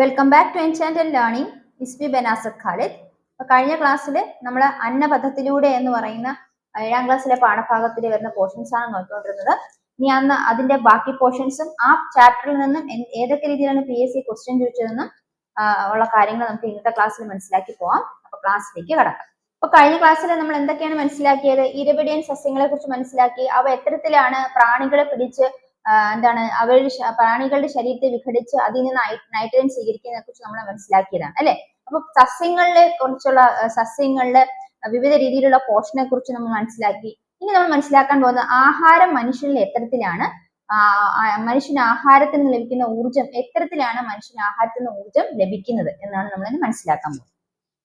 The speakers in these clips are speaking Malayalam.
Welcome back to enchanted learning. ഇസ്ബി ബനാസർ ഖാലിദ്. കഴിഞ്ഞ ക്ലാസ്സിൽ നമ്മൾ അന്നപഥത്തിലൂടെ എന്ന് പറയുന്ന 7ാം ക്ലാസ്സിലെ പാഠഭാഗത്തിൽ വരുന്ന പോർഷൻസ് ആണ് നോക്കിക്കൊണ്ടിരുന്നത്. ഇനി അന്ന് അതിന്റെ ബാക്കി പോർഷൻസും ആ ചാപ്റ്ററിൽ നിന്നും ഏതൊക്കെ രീതിയിലാണ് PSC ക്വസ്റ്റ്യൻ ചോദിച്ചതെന്നും ഉള്ള കാര്യങ്ങൾ നമുക്ക് ഇന്നത്തെ ക്ലാസ്സിൽ മനസ്സിലാക്കി പോവാം. അപ്പൊ ക്ലാസ്സിലേക്ക് കടക്കാം. അപ്പൊ കഴിഞ്ഞ ക്ലാസ്സിൽ നമ്മൾ എന്തൊക്കെയാണ് മനസ്സിലാക്കിയത്? ഇരപിടിയൻ സസ്യങ്ങളെ കുറിച്ച് മനസ്സിലാക്കി. അവ എത്തരത്തിലാണ് പ്രാണികളെ പിടിച്ച് എന്താണ് പ്രാണികളുടെ ശരീരത്തെ വിഘടിച്ച് അതിൽ നിന്ന് നൈട്രജൻ സ്വീകരിക്കുന്നതിനെ കുറിച്ച് നമ്മൾ മനസ്സിലാക്കിയതാണ് അല്ലെ. അപ്പൊ സസ്യങ്ങളിലെ വിവിധ രീതിയിലുള്ള പോഷണെ കുറിച്ച് നമ്മൾ മനസ്സിലാക്കി. ഇനി നമ്മൾ മനസ്സിലാക്കാൻ പോകുന്ന ആഹാരം മനുഷ്യനിൽ എത്തരത്തിലാണ് മനുഷ്യന് ആഹാരത്തിൽ നിന്ന് ലഭിക്കുന്ന ഊർജം എത്തരത്തിലാണ് മനുഷ്യന് ആഹാരത്തിൽ നിന്ന് ഊർജം ലഭിക്കുന്നത് എന്നാണ് നമ്മൾ മനസ്സിലാക്കാൻ പോകുന്നത്.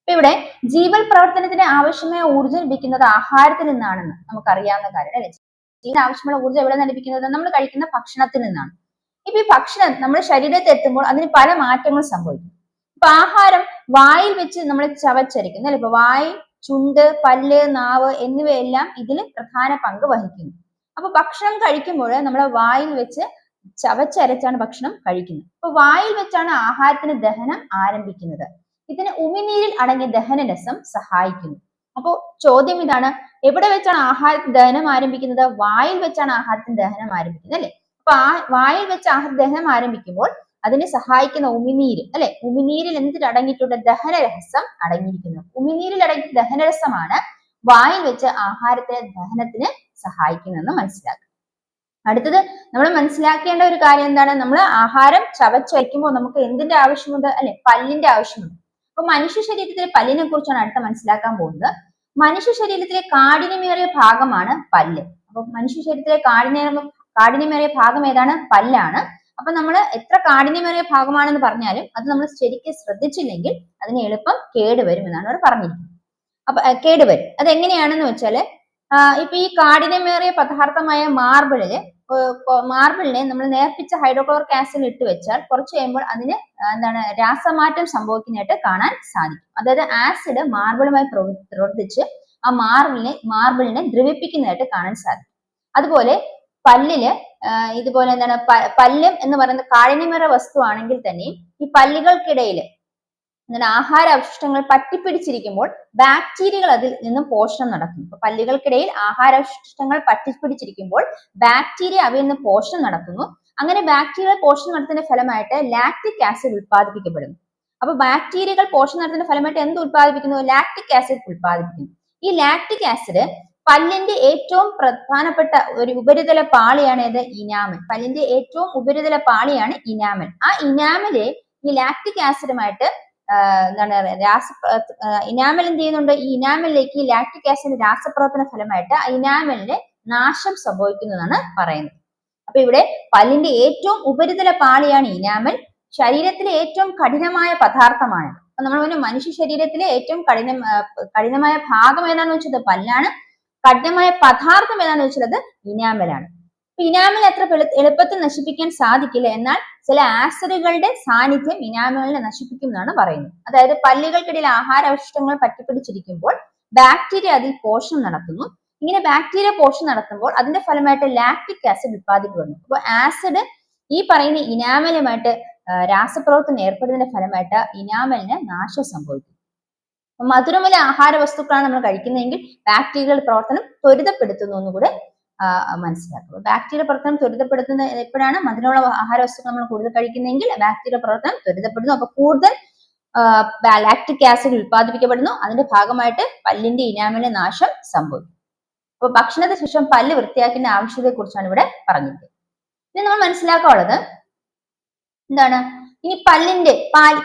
അപ്പൊ ഇവിടെ ജീവൽ പ്രവർത്തനത്തിന് ആവശ്യമായ ഊർജം ലഭിക്കുന്നത് ആഹാരത്തിൽ നിന്നാണെന്ന് നമുക്കറിയാവുന്ന കാര്യം അല്ലെ. ഇതിന് ആവശ്യമുള്ള ഊർജ്ജം എവിടെ നിന്നാണ് ലഭിക്കുന്നത്? നമ്മൾ കഴിക്കുന്ന ഭക്ഷണത്തിൽ നിന്നാണ്. ഇപ്പൊ ഈ ഭക്ഷണം നമ്മുടെ ശരീരത്തിൽ എത്തുമ്പോൾ അതിന് പല മാറ്റങ്ങൾ സംഭവിക്കും. ഇപ്പൊ ആഹാരം വായിൽ വെച്ച് നമ്മൾ ചവച്ചരിക്കുന്നു അല്ലെ. ഇപ്പൊ വായ്, ചുണ്ട്, പല്ല്, നാവ് എന്നിവയെല്ലാം ഇതിൽ പ്രധാന പങ്ക് വഹിക്കുന്നു. അപ്പൊ ഭക്ഷണം കഴിക്കുമ്പോൾ നമ്മൾ വായിൽ വെച്ച് ചവച്ചരച്ചാണ് ഭക്ഷണം കഴിക്കുന്നത്. അപ്പൊ വായിൽ വെച്ചാണ് ആഹാരത്തിന് ദഹനം ആരംഭിക്കുന്നത്. ഇതിന് ഉമിനീരിൽ അടങ്ങിയ ദഹനരസം സഹായിക്കുന്നു. അപ്പോ ചോദ്യം ഇതാണ്, എവിടെ വെച്ചാണ് ആഹാരത്തിന് ദഹനം ആരംഭിക്കുന്നത്? വായിൽ വെച്ചാണ് ആഹാരത്തിന് ദഹനം ആരംഭിക്കുന്നത് അല്ലെ. അപ്പൊ വായിൽ വെച്ച് ദഹനം ആരംഭിക്കുമ്പോൾ അതിനെ സഹായിക്കുന്ന ഉമിനീര് അല്ലെ. ഉമിനീരിൽ എന്തിൽ അടങ്ങിയിട്ടുണ്ട്? ദഹനരസം അടങ്ങിയിരിക്കുന്നു. ഉമിനീരിൽ അടങ്ങിയ ദഹനരസമാണ് വായിൽ വെച്ച് ആഹാരത്തിന് ദഹനത്തിന് സഹായിക്കുന്നതെന്ന് മനസ്സിലാക്കുക. അടുത്തത് നമ്മൾ മനസ്സിലാക്കേണ്ട ഒരു കാര്യം എന്താണ്? നമ്മൾ ആഹാരം ചവച്ചരയ്ക്കുമ്പോൾ നമുക്ക് എന്തിന്റെ ആവശ്യമുണ്ട് അല്ലെ? പല്ലിന്റെ ആവശ്യമുണ്ട്. അപ്പൊ മനുഷ്യ ശരീരത്തിലെ പല്ലിനെ കുറിച്ചാണ് അടുത്ത മനസ്സിലാക്കാൻ പോകുന്നത്. മനുഷ്യ ശരീരത്തിലെ കാഠിന്യമേറിയ ഭാഗമാണ് പല്ല്. അപ്പൊ മനുഷ്യ ശരീരത്തിലെ കാഠിന്യമേറിയ ഭാഗം ഏതാണ്? പല്ലാണ്. അപ്പൊ നമ്മൾ എത്ര കാഠിന്യമേറിയ ഭാഗമാണെന്ന് പറഞ്ഞാലും അത് നമ്മൾ ശരിക്കും ശ്രദ്ധിച്ചില്ലെങ്കിൽ അതിന് എളുപ്പം കേടുവരും എന്നാണ് അവിടെ പറഞ്ഞിരിക്കുന്നത്. അപ്പൊ കേടുവരും. അത് എങ്ങനെയാണെന്ന് വെച്ചാല് ഇപ്പൊ ഈ കാഠിന്യമേറിയ പദാർത്ഥമായ മാർബിളിനെ നമ്മൾ നേർപ്പിച്ച ഹൈഡ്രോക്ലോറിക് ആസിഡ് ഇട്ട് വെച്ചാൽ കുറച്ച് കഴിയുമ്പോൾ അതിന് എന്താണ് രാസമാറ്റം സംഭവിക്കുന്നതായിട്ട് കാണാൻ സാധിക്കും. അതായത് ആസിഡ് മാർബിളുമായി പ്രവർത്തിച്ച് ആ മാർബിളിനെ ദ്രവിപ്പിക്കുന്നതായിട്ട് കാണാൻ സാധിക്കും. അതുപോലെ പല്ലില് ഇതുപോലെ എന്താണ് പല്ലും എന്ന് പറയുന്ന കാഠിന്യമേറിയ വസ്തു ആണെങ്കിൽ തന്നെയും ഈ പല്ലുകൾക്കിടയിൽ ആഹാര അവശിഷ്ടങ്ങൾ പറ്റിപ്പിടിച്ചിരിക്കുമ്പോൾ ബാക്ടീരിയകൾ അതിൽ നിന്നും പോഷണം നടക്കും. അപ്പൊ പല്ലുകൾക്കിടയിൽ ആഹാരാവശിഷ്ടങ്ങൾ പറ്റിപ്പിടിച്ചിരിക്കുമ്പോൾ ബാക്ടീരിയ അവയിൽ നിന്ന് പോഷണം നടത്തുന്നു. അങ്ങനെ ബാക്ടീരിയകൾ പോഷണം നടത്തുന്ന ഫലമായിട്ട് ലാക്റ്റിക് ആസിഡ് ഉത്പാദിപ്പിക്കപ്പെടുന്നു. അപ്പൊ ബാക്ടീരിയകൾ പോഷണം നടത്തുന്ന ഫലമായിട്ട് എന്ത് ഉത്പാദിപ്പിക്കുന്നു? ലാക്റ്റിക് ആസിഡ് ഉത്പാദിപ്പിക്കുന്നു. ഈ ലാക്റ്റിക് ആസിഡ് പല്ലിന്റെ ഏറ്റവും പ്രധാനപ്പെട്ട ഒരു ഉപരിതല പാളിയാണ് ഏത്? ഇനാമൽ. പല്ലിന്റെ ഏറ്റവും ഉപരിതല പാളിയാണ് ഇനാമൽ. ആ ഇനാമല് ഈ ലാക്റ്റിക് ആസിഡുമായിട്ട് എന്താണ് ഇനാമൽ എന്ത് ചെയ്യുന്നുണ്ട്? ഈ ഇനാമലിലേക്ക് ലാക്റ്റിക് ആസിഡ് രാസപ്രവർത്തന ഫലമായിട്ട് ഇനാമലിന് നാശം സംഭവിക്കുന്നതാണ് പറയുന്നത്. അപ്പൊ ഇവിടെ പല്ലിന്റെ ഏറ്റവും ഉപരിതല പാളിയാണ് ഇനാമൽ. ശരീരത്തിലെ ഏറ്റവും കഠിനമായ പദാർത്ഥമാണ്. അപ്പൊ നമ്മൾ മനുഷ്യ ശരീരത്തിലെ ഏറ്റവും കഠിനമായ ഭാഗം ഏതാണെന്ന് വെച്ചത് പല്ലാണ്. കഠിനമായ പദാർത്ഥം ഏതാണെന്ന് വെച്ചത് ഇനാമലാണ്. ഇനാമൽ അത്ര എളുപ്പത്തിൽ നശിപ്പിക്കാൻ സാധിക്കില്ല. എന്നാൽ ചില ആസിഡുകളുടെ സാന്നിധ്യം ഇനാമലിനെ നശിപ്പിക്കും എന്നാണ് പറയുന്നത്. അതായത് പല്ലുകൾക്കിടയിൽ ആഹാരാവശിഷ്ടങ്ങൾ പറ്റിപ്പിടിച്ചിരിക്കുമ്പോൾ ബാക്ടീരിയ അതിൽ പോഷണം നടത്തുന്നു. ഇങ്ങനെ ബാക്ടീരിയ പോഷണം നടത്തുമ്പോൾ അതിന്റെ ഫലമായിട്ട് ലാക്റ്റിക് ആസിഡ് ഉത്പാദിപ്പിക്കുന്നു. അപ്പോൾ ആസിഡ് ഈ പറയുന്ന ഇനാമലുമായിട്ട് രാസപ്രവർത്തനം ഏർപ്പെടുന്നതിന്റെ ഫലമായിട്ട് ഇനാമലിന് നാശം സംഭവിക്കും. മധുരമുള്ള ആഹാര വസ്തുക്കളാണ് നമ്മൾ കഴിക്കുന്നതെങ്കിൽ ബാക്ടീരിയൽ പ്രവർത്തനം ത്വരിതപ്പെടുത്തുന്നു എന്നുകൂടെ മനസ്സിലാക്കുക. ബാക്ടീരിയ പ്രവർത്തനം ത്വരിതപ്പെടുത്തുന്ന എപ്പോഴാണ്? മധുരമുള്ള ആഹാര വസ്തുക്കൾ നമ്മൾ കൂടുതൽ കഴിക്കുന്നെങ്കിൽ ബാക്ടീരിയ പ്രവർത്തനം ത്വരിതപ്പെടുന്നു. അപ്പൊ കൂടുതൽ ലാക്റ്റിക് ആസിഡ് ഉത്പാദിപ്പിക്കപ്പെടുന്നു. അതിന്റെ ഭാഗമായിട്ട് പല്ലിന്റെ ഇനാമലിന് നാശം സംഭവിക്കും. അപ്പൊ ഭക്ഷണത്തിന് ശേഷം പല്ല് വൃത്തിയാക്കേണ്ട ആവശ്യകതയെ കുറിച്ചാണ് ഇവിടെ പറഞ്ഞിരിക്കുന്നത്. ഇനി നമ്മൾ മനസ്സിലാക്കാനുള്ളത് എന്താണ്? ഇനി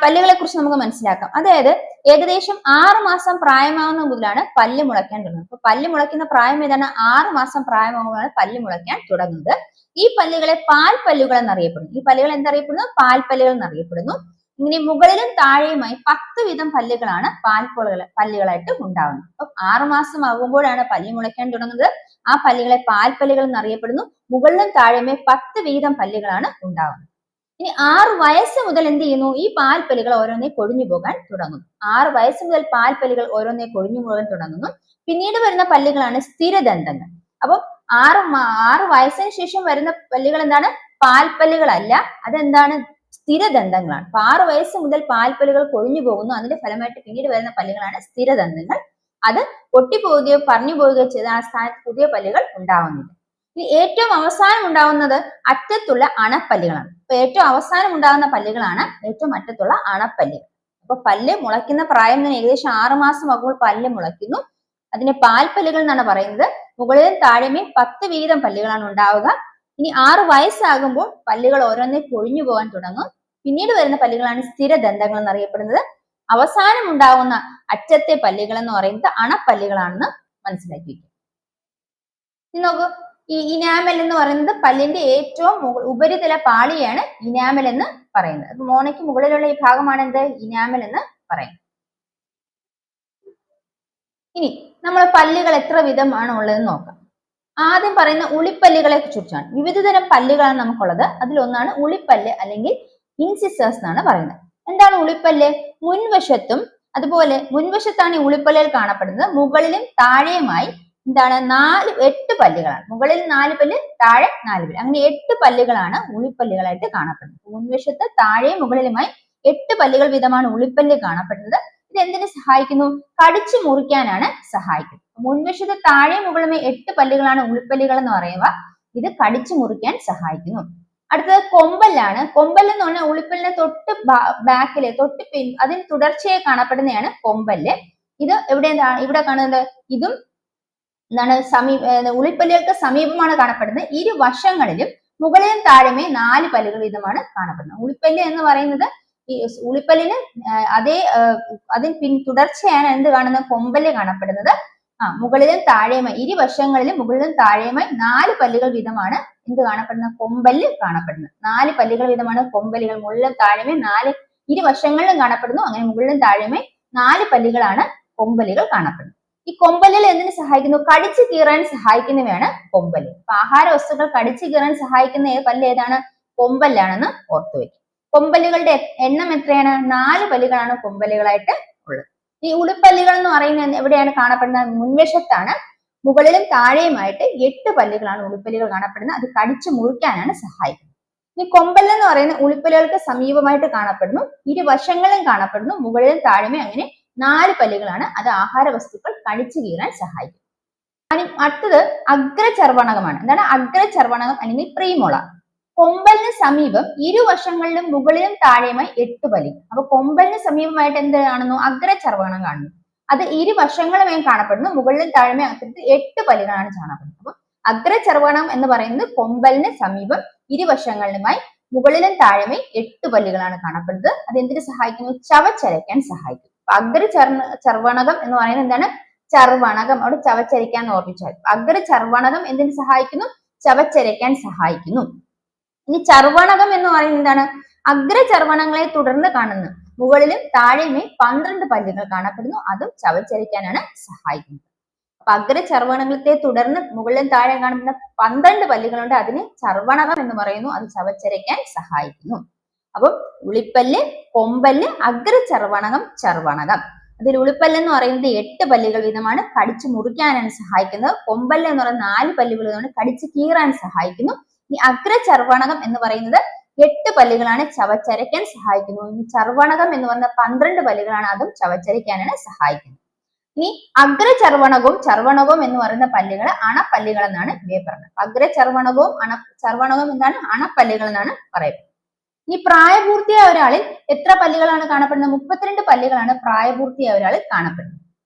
പല്ലുകളെ കുറിച്ച് നമുക്ക് മനസ്സിലാക്കാം. അതായത് ഏകദേശം 6 മാസം പ്രായമാകുന്ന മുതലാണ് പല്ല് മുളയ്ക്കാൻ തുടങ്ങുന്നത്. അപ്പൊ പല്ല് മുളയ്ക്കുന്ന പ്രായം ഏതാണ്? 6 മാസം പ്രായമാകുമ്പോഴാണ് പല്ല് മുളയ്ക്കാൻ തുടങ്ങുന്നത്. ഈ പല്ലുകളെ പാൽപ്പല്ലുകൾ എന്നറിയപ്പെടുന്നു. ഈ പല്ലുകൾ എന്തറിയപ്പെടുന്നു? പാൽപ്പല്ലുകൾ എന്നറിയപ്പെടുന്നു. ഇങ്ങനെ മുകളിലും താഴെയുമായി 10 വീതം പല്ലുകളാണ് പല്ലുകളായിട്ട് ഉണ്ടാവുന്നത്. അപ്പൊ 6 മാസം ആകുമ്പോഴാണ് പല്ല് മുളയ്ക്കാൻ തുടങ്ങുന്നത്. ആ പല്ലുകളെ പാൽപ്പല്ലുകൾ എന്നറിയപ്പെടുന്നു. മുകളിലും താഴെയുമായി 10 വീതം പല്ലുകളാണ് ഉണ്ടാവുന്നത്. ഇനി 6 വയസ്സ് മുതൽ എന്ത് ചെയ്യുന്നു? ഈ പാൽപ്പല്ലുകൾ ഓരോന്നേ കൊഴിഞ്ഞു പോകാൻ തുടങ്ങുന്നു. 6 വയസ്സ് മുതൽ പാൽപ്പല്ലുകൾ ഓരോന്നേ കൊഴിഞ്ഞു പോകാൻ തുടങ്ങുന്നു. പിന്നീട് വരുന്ന പല്ലുകളാണ് സ്ഥിരദന്തങ്ങൾ. അപ്പൊ 6 വയസ്സിന് ശേഷം വരുന്ന പല്ലുകൾ എന്താണ്? പാൽപ്പല്ലുകളല്ല. അതെന്താണ്? സ്ഥിരദന്തങ്ങളാണ്. അപ്പൊ 6 വയസ്സ് മുതൽ പാൽപ്പല്ലുകൾ കൊഴിഞ്ഞു പോകുന്നു. അതിന്റെ ഫലമായിട്ട് പിന്നീട് വരുന്ന പല്ലുകളാണ് സ്ഥിരദന്തങ്ങൾ. അത് പൊട്ടിപ്പോവുകയോ പറഞ്ഞു പോവുകയോ ചെയ്ത ആ സ്ഥാനത്ത് പുതിയ പല്ലുകൾ ഉണ്ടാവുന്നില്ല. ഇനി ഏറ്റവും അവസാനം ഉണ്ടാവുന്നത് അറ്റത്തുള്ള അണപ്പല്ലുകളാണ്. അപ്പൊ ഏറ്റവും അവസാനം ഉണ്ടാകുന്ന പല്ലുകളാണ് ഏറ്റവും അറ്റത്തുള്ള അണപ്പല്ലുകൾ. അപ്പൊ പല്ല് മുളയ്ക്കുന്ന പ്രായം തന്നെ ഏകദേശം 6 മാസം ആകുമ്പോൾ പല്ല് മുളയ്ക്കുന്നു. അതിനെ പാൽപ്പല്ലുകൾ എന്നാണ് പറയുന്നത്. മുകളിലും താഴെയും 10 വീതം പല്ലുകളാണ് ഉണ്ടാവുക. ഇനി 6 വയസ്സാകുമ്പോൾ പല്ലുകൾ ഓരോന്നേ പൊഴിഞ്ഞു പോകാൻ തുടങ്ങും. പിന്നീട് വരുന്ന പല്ലുകളാണ് സ്ഥിരദന്തങ്ങൾ എന്നറിയപ്പെടുന്നത്. അവസാനം ഉണ്ടാവുന്ന അറ്റത്തെ പല്ലുകൾ എന്ന് പറയുന്നത് അണപ്പല്ലുകളാണെന്ന് മനസ്സിലാക്കി. ഇനി നോക്കൂ, ഈ ഇനാമൽ എന്ന് പറയുന്നത് പല്ലിന്റെ ഏറ്റവും ഉപരിതല പാളിയാണ് ഇനാമൽ എന്ന് പറയുന്നത്. അപ്പൊ മോണയ്ക്ക് മുകളിലുള്ള ഈ ഭാഗമാണ് എന്ത്? ഇനാമൽ എന്ന് പറയുന്നത്. ഇനി നമ്മൾ പല്ലുകൾ എത്ര വിധമാണ് ഉള്ളതെന്ന് നോക്കാം. ആദ്യം പറയുന്ന ഉളിപ്പല്ലുകളെ കുറിച്ചാണ്. വിവിധ തരം പല്ലുകളാണ് നമുക്കുള്ളത്. അതിലൊന്നാണ് ഉളിപ്പല്ല് അല്ലെങ്കിൽ ഇൻസിസേഴ്സ് എന്നാണ് പറയുന്നത്. എന്താണ് ഉളിപ്പല്ല്? മുൻവശത്തും അതുപോലെ മുൻവശത്താണ് ഈ ഉളിപ്പല്ലുകൾ കാണപ്പെടുന്നത്. മുകളിലും താഴെയുമായി എന്താണ് 8 പല്ലുകളാണ്. മുകളിൽ 4 പല്ല്, താഴെ 4 പല്ല്, അങ്ങനെ 8 പല്ലുകളാണ് ഉളിപ്പല്ലുകളായിട്ട് കാണപ്പെടുന്നത്. മുൻവശത്ത് താഴെയും മുകളിലുമായി 8 പല്ലുകൾ വീതമാണ് ഉളിപ്പല്ല് കാണപ്പെടുന്നത്. ഇത് എന്തിനു സഹായിക്കുന്നു? കടിച്ചു മുറിക്കാനാണ് സഹായിക്കുന്നത്. മുൻവശത്ത് താഴെയും മുകളിലുമായി 8 പല്ലുകളാണ് ഉളിപ്പല്ലുകൾ എന്ന് പറയുക. ഇത് കടിച്ചു മുറിക്കാൻ സഹായിക്കുന്നു. അടുത്തത് കൊമ്പല്ലാണ്. കൊമ്പല്ല് എന്ന് പറഞ്ഞാൽ ഉളിപ്പല്ലിനെ തൊട്ട് ബാക്കിലെ അതിന് തുടർച്ചയായി കാണപ്പെടുന്നതാണ് കൊമ്പല്ല്. ഇത് ഇവിടെ കാണുന്നത്. ഇതും എന്താണ് ഉളിപ്പല്ലുകൾക്ക് സമീപമാണ് കാണപ്പെടുന്നത്. ഇരുവശങ്ങളിലും മുകളിലും താഴെയുമായി 4 പല്ലുകൾ വീതമാണ് കാണപ്പെടുന്നത്. ഉളിപ്പല്ല് എന്ന് പറയുന്നത് ഈ ഉളിപ്പല്ലിന് അതിന് തുടർച്ചയാണ് എന്ത് കാണുന്നത്? കൊമ്പല്ല് കാണപ്പെടുന്നത്. മുകളിലും താഴെയുമായി ഇരുവശങ്ങളിലും മുകളിലും താഴെയുമായി 4 പല്ലുകൾ വീതമാണ് എന്ത് കാണപ്പെടുന്നത്? കൊമ്പല്ല് കാണപ്പെടുന്നത്. 4 പല്ലുകൾ വീതമാണ് കൊമ്പല്ലുകൾ. മുകളിലും താഴെയുമായി ഇരുവശങ്ങളിലും കാണപ്പെടുന്നു. അങ്ങനെ മുകളിലും താഴെയുമായി 4 പല്ലുകളാണ് കൊമ്പല്ലുകൾ കാണപ്പെടുന്നത്. ഈ കൊമ്പല്ലുകൾ എന്തിനു സഹായിക്കുന്നു? കടിച്ചു കീറാൻ സഹായിക്കുന്നവയാണ് കൊമ്പല്ല്. അപ്പൊ ആഹാര വസ്തുക്കൾ കടിച്ചു കീറാൻ സഹായിക്കുന്ന പല്ല് ഏതാണ്? കൊമ്പല്ലാണെന്ന് ഓർത്തു വയ്ക്കും. കൊമ്പല്ലുകളുടെ എണ്ണം എത്രയാണ്? 4 പല്ലുകളാണ് കൊമ്പല്ലുകളായിട്ട് ഉള്ളത്. ഈ ഉളിപ്പല്ലുകൾ എന്ന് പറയുന്നത് എവിടെയാണ് കാണപ്പെടുന്നത്? മുൻവശത്താണ്. മുകളിലും താഴെയുമായിട്ട് 8 പല്ലുകളാണ് ഉളിപ്പല്ലുകൾ കാണപ്പെടുന്നത്. അത് കടിച്ചു മുറിക്കാനാണ് സഹായിക്കുന്നത്. ഈ കൊമ്പല്ല് എന്ന് പറയുന്നത് ഉളിപ്പല്ലുകൾക്ക് സമീപമായിട്ട് കാണപ്പെടുന്നു. ഇരുവശങ്ങളിലും കാണപ്പെടുന്നു. മുകളിലും താഴെയുമായി അങ്ങനെ 4 പല്ലുകളാണ്. അത് ആഹാര വസ്തുക്കൾ കടിച്ചു കീറാൻ സഹായിക്കും. അടുത്തത് അഗ്രചർവണകമാണ്. എന്താണ് അഗ്രചർവണകം അല്ലെങ്കിൽ പ്രീമോളാർ? കൊമ്പലിന് സമീപം ഇരുവശങ്ങളിലും മുകളിലും താഴെയുമായി 8 പല്ലുകൾ. അപ്പൊ കൊമ്പലിന് സമീപമായിട്ട് എന്ത് കാണുന്നു? അഗ്രചർവണം കാണുന്നു. അത് ഇരുവശങ്ങളുമായി കാണപ്പെടുന്നു. മുകളിലും താഴെയുമായി അത്തരത്തിൽ 8 പല്ലുകളാണ് കാണപ്പെടുന്നത്. അപ്പൊ അഗ്രചർവണം എന്ന് പറയുന്നത് കൊമ്പലിന് സമീപം ഇരുവശങ്ങളിലുമായി മുകളിലും താഴെയുമായി 8 പല്ലുകളാണ് കാണപ്പെടുന്നത്. അത് എന്തിനു സഹായിക്കുന്നു? ചവച്ചരയ്ക്കാൻ സഹായിക്കും. അഗ്രചർവണകം എന്ന് പറയുന്നത് എന്താണ്? ചർവണകം. അവിടെ ചവച്ചരയ്ക്കാൻ ഓർമ്മിച്ചാൽ. അഗ്രചർവണകം എന്തിനു സഹായിക്കുന്നു? ചവച്ചരയ്ക്കാൻ സഹായിക്കുന്നു. ഇനി ചർവണകം എന്ന് പറയുന്നത് എന്താണ്? അഗ്രചർവണങ്ങളെ തുടർന്ന് കാണുന്നു. മുകളിലും താഴെയുമായി 12 പല്ലുകൾ കാണപ്പെടുന്നു. അതും ചവച്ചരയ്ക്കാനാണ് സഹായിക്കുന്നത്. അപ്പൊ അഗ്രചർവണങ്ങളത്തെ തുടർന്ന് മുകളിലും താഴെ കാണുന്ന 12 പല്ലുകളുണ്ട്. അതിന് ചർവണകം എന്ന് പറയുന്നു. അത് ചവച്ചരയ്ക്കാൻ സഹായിക്കുന്നു. അപ്പം ഉളിപ്പല്ല്, കൊമ്പല്ല്, അഗ്രചർവണകം, ചർവണകം. അതിൽ ഉളിപ്പല്ല് എന്ന് പറയുന്നത് 8 പല്ലുകൾ വീതമാണ്. കടിച്ചു മുറിക്കാനാണ് സഹായിക്കുന്നത്. കൊമ്പല്ല് എന്ന് പറയുന്നത് 4 പല്ലുകൾ വീതമാണ്. കടിച്ചു കീറാൻ സഹായിക്കുന്നു. ഈ അഗ്രചർവണകം എന്ന് പറയുന്നത് 8 പല്ലുകളാണ്, ചവച്ചരയ്ക്കാൻ സഹായിക്കുന്നു. ഇനി ചർവണകം എന്ന് പറയുന്നത് 12 പല്ലുകളാണ്. അതും ചവച്ചരയ്ക്കാനാണ് സഹായിക്കുന്നത്. ഇനി അഗ്രചർവണകവും ചർവണകവും എന്ന് പറയുന്ന പല്ലുകൾ അണപ്പല്ലുകൾ എന്നാണ് ഇവയെ പറയുന്നത്. അഗ്രചർവണകവും ചർവണകവും എന്താണ്? അണപ്പല്ലുകൾ എന്നാണ് പറയുന്നത്. ഇനി പ്രായപൂർത്തിയായ ഒരാളിൽ എത്ര പല്ലുകളാണ് കാണപ്പെടുന്നത്? 32 പല്ലുകളാണ് പ്രായപൂർത്തിയായ ഒരാളിൽ കാണപ്പെടുന്നത്.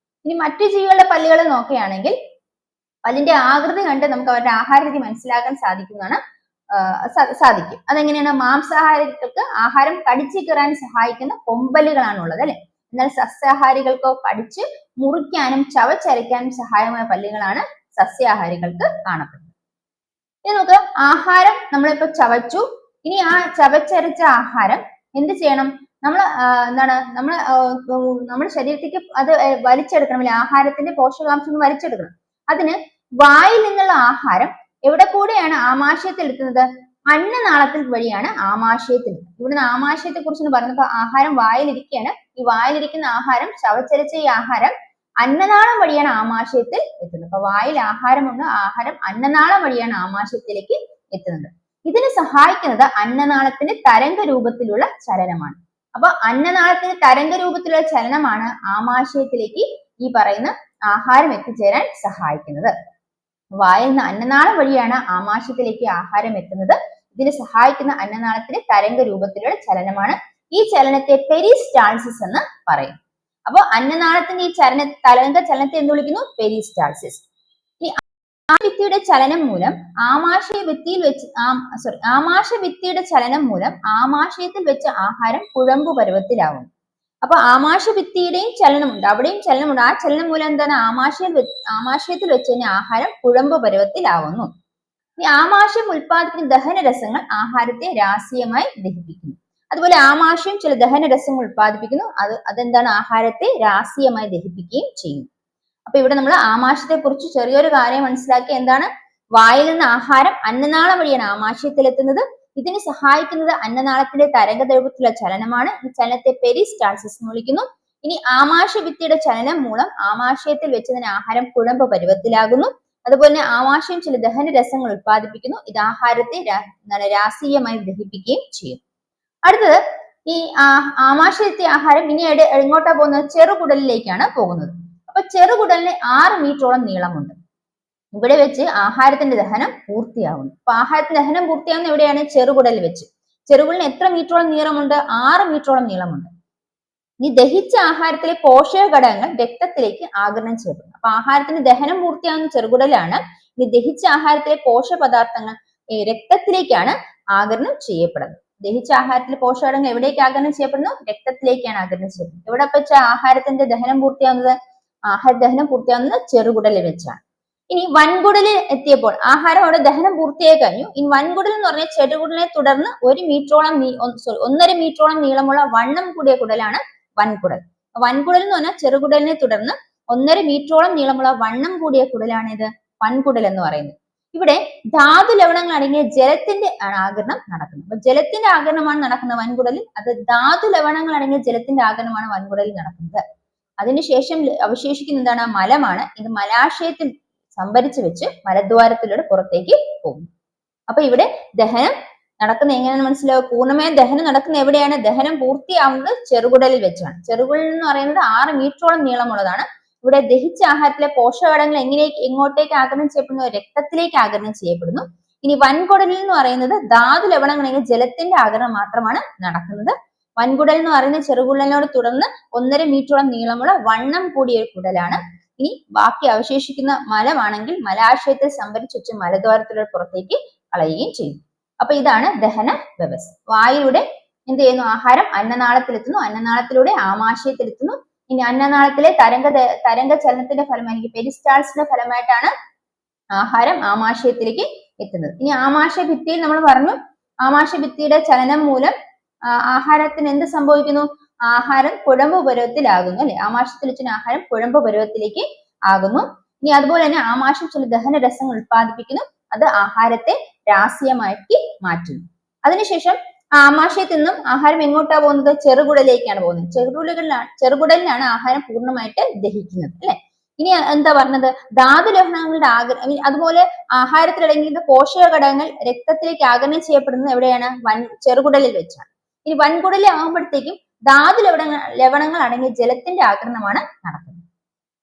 ഇനി മറ്റു ജീവികളുടെ പല്ലുകൾ നോക്കുകയാണെങ്കിൽ പല്ലിന്റെ ആകൃതി കണ്ട് നമുക്ക് അവരുടെ ആഹാര രീതി മനസ്സിലാക്കാൻ സാധിക്കും. അതെങ്ങനെയാണ്? മാംസാഹാരികൾക്ക് ആഹാരം കടിച്ചു കീറാൻ സഹായിക്കുന്ന കൊമ്പല്ലുകളാണ് ഉള്ളത്, അല്ലെ? എന്നാൽ സസ്യാഹാരികൾക്കോ കടിച്ച് മുറിക്കാനും ചവച്ചരയ്ക്കാനും സഹായമായ പല്ലുകളാണ് സസ്യാഹാരികൾക്ക് കാണപ്പെടുന്നത്. ഇനി നമുക്ക് ആഹാരം നമ്മളിപ്പോ ചവച്ചു. ഇനി ആ ചവച്ചരച്ച ആഹാരം എന്ത് ചെയ്യണം? നമ്മുടെ ശരീരത്തേക്ക് അത് വലിച്ചെടുക്കണം, അല്ലെ? ആഹാരത്തിന്റെ പോഷകാംശങ്ങൾ വലിച്ചെടുക്കണം. അതിന് വായിൽ നിന്നുള്ള ആഹാരം എവിടെ കൂടെയാണ് ആമാശയത്തിൽ എത്തുന്നത്? അന്നനാളത്തിൽ വഴിയാണ് ആമാശയത്തിൽ. ഇവിടുന്ന് ആമാശയത്തെ കുറിച്ചാണ് പറയുന്നത്. ആഹാരം വായിലിരിക്കുകയാണ്. ഈ വായിലിരിക്കുന്ന ആഹാരം, ചവച്ചരച്ച ഈ ആഹാരം അന്നനാളം വഴിയാണ് ആമാശയത്തിൽ എത്തുന്നത്. അപ്പൊ വായിൽ ആഹാരമുണ്ട്. ആഹാരം അന്നനാളം വഴിയാണ് ആമാശയത്തിലേക്ക് എത്തുന്നത്. ഇതിന് സഹായിക്കുന്നത് അന്നനാളത്തിന്റെ തരംഗ രൂപത്തിലുള്ള ചലനമാണ്. അപ്പൊ അന്നനാളത്തിന്റെ തരംഗ രൂപത്തിലുള്ള ചലനമാണ് ആമാശയത്തിലേക്ക് ഈ പറയുന്ന ആഹാരം എത്തിച്ചേരാൻ സഹായിക്കുന്നത്. വായിൽ നിന്ന് അന്നനാളം വഴിയാണ് ആമാശയത്തിലേക്ക് ആഹാരം എത്തുന്നത്. ഇതിന് സഹായിക്കുന്ന അന്നനാളത്തിന്റെ തരംഗ രൂപത്തിലുള്ള ചലനമാണ്. ഈ ചലനത്തെ പെരിസ്റ്റാൾസിസ് എന്ന് പറയും. അപ്പൊ അന്നനാളത്തിന്റെ ഈ തരംഗ ചലനത്തെ എന്ത് വിളിക്കുന്നു? പെരിസ്റ്റാൾസിസ്. ഈ ആമാശയഭിത്തിയുടെ ചലനം മൂലം ആമാശയഭിത്തിയുടെ ചലനം മൂലം ആമാശയത്തിൽ വെച്ച ആഹാരം കുഴമ്പു പരുവത്തിലാവും. അപ്പൊ ആമാശയഭിത്തിയുടെയും ചലനമുണ്ട്, അവിടെയും ചലനമുണ്ട്. ആ ചലനം മൂലം എന്താണ്? ആമാശയത്തിൽ വെച്ച് തന്നെ ആഹാരം കുഴമ്പു പരുവത്തിലാവുന്നു. ഈ ആമാശയം ഉൽപ്പാദിപ്പിക്കുന്ന ദഹനരസങ്ങൾ ആഹാരത്തെ രാസീയമായി ദഹിപ്പിക്കുന്നു. അതുപോലെ ആമാശയം ചില ദഹനരസങ്ങൾ ഉൽപ്പാദിപ്പിക്കുന്നു. അതെന്താണ്? ആഹാരത്തെ രാസീയമായി ദഹിപ്പിക്കുകയും ചെയ്യുന്നു. അപ്പൊ ഇവിടെ നമ്മൾ ആമാശയത്തെ കുറിച്ച് ചെറിയൊരു കാര്യം മനസ്സിലാക്കി. എന്താണ്? വായിൽ നിന്ന് ആഹാരം അന്നനാളം വഴിയാണ് ആമാശയത്തിൽ എത്തുന്നത്. ഇതിന് സഹായിക്കുന്നത് അന്നനാളത്തിന്റെ തരംഗ രൂപത്തിലുള്ള ചലനമാണ്. ഈ ചലനത്തെ പെരിസ്റ്റാൾസിസ് എന്ന് വിളിക്കുന്നു. ഇനി ആമാശയഭിത്തിയുടെ ചലനം മൂലം ആമാശയത്തിൽ വെച്ച് തന്നെ ആഹാരം കുഴമ്പ് പരുവത്തിലാകുന്നു. അതുപോലെ തന്നെ ആമാശയം ചില ദഹനരസങ്ങൾ ഉൽപ്പാദിപ്പിക്കുന്നു. ഇത് ആഹാരത്തെ രാസീയമായി ദഹിപ്പിക്കുകയും ചെയ്യും. അടുത്തത് ഈ ആമാശയത്തെ ആഹാരം ഇനി എങ്ങോട്ടാ പോകുന്നത്? ചെറുകുടലിലേക്കാണ് പോകുന്നത്. അപ്പൊ ചെറുകുടലിന് 6 മീറ്ററോളം നീളമുണ്ട്. ഇവിടെ വെച്ച് ആഹാരത്തിന്റെ ദഹനം പൂർത്തിയാവുന്നു. അപ്പൊ ആഹാരത്തിന്റെ ദഹനം പൂർത്തിയാവുന്ന എവിടെയാണ്? ചെറുകുടലിൽ വെച്ച്. ചെറുകുടലിന് എത്ര മീറ്ററോളം നീളമുണ്ട്? 6 മീറ്ററോളം നീളമുണ്ട്. ഇനി ദഹിച്ച ആഹാരത്തിലെ പോഷക ഘടകങ്ങൾ രക്തത്തിലേക്ക് ആഗിരണം ചെയ്യപ്പെടുന്നു. അപ്പൊ ആഹാരത്തിന് ദഹനം പൂർത്തിയാവുന്ന ചെറുകുടലാണ്. ഇനി ദഹിച്ച ആഹാരത്തിലെ പോഷക പദാർത്ഥങ്ങൾ രക്തത്തിലേക്കാണ് ആഗിരണം ചെയ്യപ്പെടുന്നത്. ദഹിച്ച ആഹാരത്തിലെ പോഷകഘടകങ്ങൾ എവിടേക്ക് ആഗിരണം ചെയ്യപ്പെടുന്നു? രക്തത്തിലേക്കാണ് ആഗിരണം ചെയ്യപ്പെടുന്നത്. എവിടെ വെച്ച ആഹാരത്തിന്റെ ദഹനം പൂർത്തിയാവുന്നത്? ആഹാര ദഹനം പൂർത്തിയാവുന്നത് ചെറുകുടലിൽ വെച്ചാണ്. ഇനി വൻകുടലിൽ എത്തിയപ്പോൾ ആഹാരം അവിടെ ദഹനം പൂർത്തിയായി കഴിഞ്ഞു. ഇനി വൻകുടൽ എന്ന് പറഞ്ഞാൽ ചെറുകുടലിനെ തുടർന്ന് 1.5 മീറ്ററോളം നീളമുള്ള വണ്ണം കൂടിയ കുടലാണ് വൻകുടൽ. വൻകുടൽ എന്ന് പറഞ്ഞാൽ ചെറുകുടലിനെ തുടർന്ന് 1.5 മീറ്ററോളം നീളമുള്ള വണ്ണം കൂടിയ കുടലാണ് ഇത് വൻകുടൽ എന്ന് പറയുന്നത്. ഇവിടെ ധാതു ലവണങ്ങൾ അടങ്ങിയ ജലത്തിന്റെ ആഗിരണം നടക്കുന്നത്. അപ്പൊ ജലത്തിന്റെ ആഗിരണമാണ് നടക്കുന്നത് വൻകുടലിൽ. അത് ധാതു ലവണങ്ങൾ അടങ്ങിയ ജലത്തിന്റെ ആഗിരണമാണ് വൻകുടലിൽ നടക്കുന്നത്. അതിനുശേഷം അവശേഷിക്കുന്ന എന്താണ്? മലമാണ്. ഇത് മലാശയത്തിൽ സംഭരിച്ചു വെച്ച് മലദ്വാരത്തിലൂടെ പുറത്തേക്ക് പോകും. അപ്പൊ ഇവിടെ ദഹനം നടക്കുന്ന എങ്ങനെയാണെന്ന് മനസ്സിലാവും. പൂർണ്ണമായും ദഹനം നടക്കുന്ന എവിടെയാണ്? ദഹനം പൂർത്തിയാവുന്നത് ചെറുകുടലിൽ വെച്ചാണ്. ചെറുകുടൽ എന്ന് പറയുന്നത് 6 മീറ്ററോളം നീളമുള്ളതാണ്. ഇവിടെ ദഹിച്ച ആഹാരത്തിലെ പോഷകഘടകങ്ങൾ എങ്ങോട്ടേക്ക് ആഗിരണം ചെയ്യപ്പെടുന്നു? രക്തത്തിലേക്ക് ആഗിരണം ചെയ്യപ്പെടുന്നു. ഇനി വൻകുടലിൽ എന്ന് പറയുന്നത് ധാതു ലവണങ്ങൾ ജലത്തിന്റെ ആഗിരണം മാത്രമാണ് നടക്കുന്നത്. വൻകുടൽ എന്ന് പറയുന്ന ചെറുകുടലിനോട് തുടർന്ന് 1.5 മീറ്ററോളം നീളമുള്ള വണ്ണം കൂടിയ ഒരു കുടലാണ്. ഇനി ബാക്കി അവശേഷിക്കുന്ന മലമാണെങ്കിൽ മലാശയത്തിൽ സംഭരിച്ചു വെച്ച് മലദ്വാരത്തിലൂടെ പുറത്തേക്ക് കളയുകയും ചെയ്യും. അപ്പൊ ഇതാണ് ദഹന വ്യവസ്ഥ. വായിലൂടെ എന്ത് ചെയ്യുന്നു? ആഹാരം അന്നനാളത്തിലെത്തുന്നു. അന്നനാളത്തിലൂടെ ആമാശയത്തിലെത്തുന്നു. ഇനി അന്നനാളത്തിലെ തരംഗ ചലനത്തിന്റെ ഫലമായി പെരിസ്റ്റാൾസിന്റെ ഫലമായിട്ടാണ് ആഹാരം ആമാശയത്തിലേക്ക് എത്തുന്നത്. ഇനി ആമാശയഭിത്തിയിൽ നമ്മൾ പറഞ്ഞു, ആമാശയഭിത്തിയുടെ ചലനം മൂലം ആഹാരത്തിന് എന്ത് സംഭവിക്കുന്നു? ആഹാരം കുഴമ്പ് പരുവത്തിലാകുന്നു അല്ലെ? ആമാശയത്തിൽ വെച്ച ആഹാരം കുഴമ്പ് പരുവത്തിലേക്ക് ആകുന്നു. ഇനി അതുപോലെ തന്നെ ആമാശയം ചില ദഹനരസങ്ങൾ ഉൽപ്പാദിപ്പിക്കുന്നു. അത് ആഹാരത്തെ രാസീയമാക്കി മാറ്റുന്നു. അതിനുശേഷം ആമാശയത്തിൽ നിന്നും ആഹാരം എങ്ങോട്ടാ പോകുന്നത്? ചെറുകുടലിലേക്കാണ് പോകുന്നത്. ചെറുകുടലിലാണ് ആഹാരം പൂർണ്ണമായിട്ട് ദഹിക്കുന്നത് അല്ലെ? ഇനി എന്താ പറഞ്ഞത്? ധാതു ലവണങ്ങളുടെ അതുപോലെ ആഹാരത്തിൽ അടങ്ങിയ പോഷക ഘടകങ്ങൾ രക്തത്തിലേക്ക് ആഗിരണം ചെയ്യപ്പെടുന്നത് എവിടെയാണ്? ചെറുകുടലിൽ വെച്ചാണ്. ഇനി വൻകുടലിൽ ആകുമ്പോഴത്തേക്കും ധാതു ലവണങ്ങൾ അടങ്ങിയ ജലത്തിന്റെ ആഗിരണമാണ് നടക്കുന്നത്.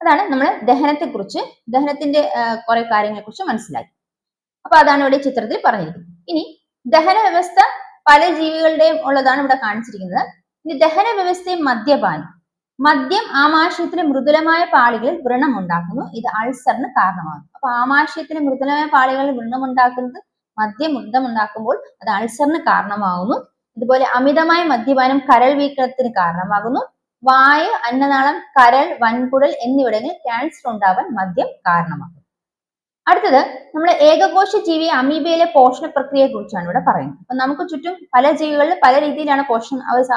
അതാണ് നമ്മൾ ദഹനത്തിന്റെ കുറെ കാര്യങ്ങളെ കുറിച്ച് മനസ്സിലാക്കി. അപ്പൊ അതാണ് ഇവിടെ ചിത്രത്തിൽ പറഞ്ഞിരിക്കുന്നത്. ഇനി ദഹന വ്യവസ്ഥ പല ജീവികളുടെയും ഉള്ളതാണ് ഇവിടെ കാണിച്ചിരിക്കുന്നത്. ഇനി ദഹന വ്യവസ്ഥയും മദ്യപാനം. മദ്യം ആമാശയത്തിലെ മൃദുലമായ പാളികളിൽ വ്രണം ഉണ്ടാക്കുന്നു. ഇത് അൾസറിന് കാരണമാകുന്നു. അപ്പൊ ആമാശയത്തിലെ മൃദുലമായ പാളികളിൽ വ്രണം ഉണ്ടാക്കുന്നത് മദ്യം ഉണ്ടാക്കുമ്പോൾ അത് അൾസറിന് കാരണമാകുന്നു. ഇതുപോലെ അമിതമായ മദ്യപാനം കരൾ വീക്കത്തിന് കാരണമാകുന്നു. വായു, അന്നനാളം, കരൾ, വൻകുടൽ എന്നിവിടങ്ങളിൽ ക്യാൻസർ ഉണ്ടാവാൻ മദ്യം കാരണമാകുന്നു. അടുത്തത് നമ്മൾ ഏകകോശ ജീവി അമീബയിലെ പോഷണ പ്രക്രിയയെ കുറിച്ചാണ് ഇവിടെ പറയുന്നത്. അപ്പൊ നമുക്ക് ചുറ്റും പല ജീവികളിൽ പല രീതിയിലാണ്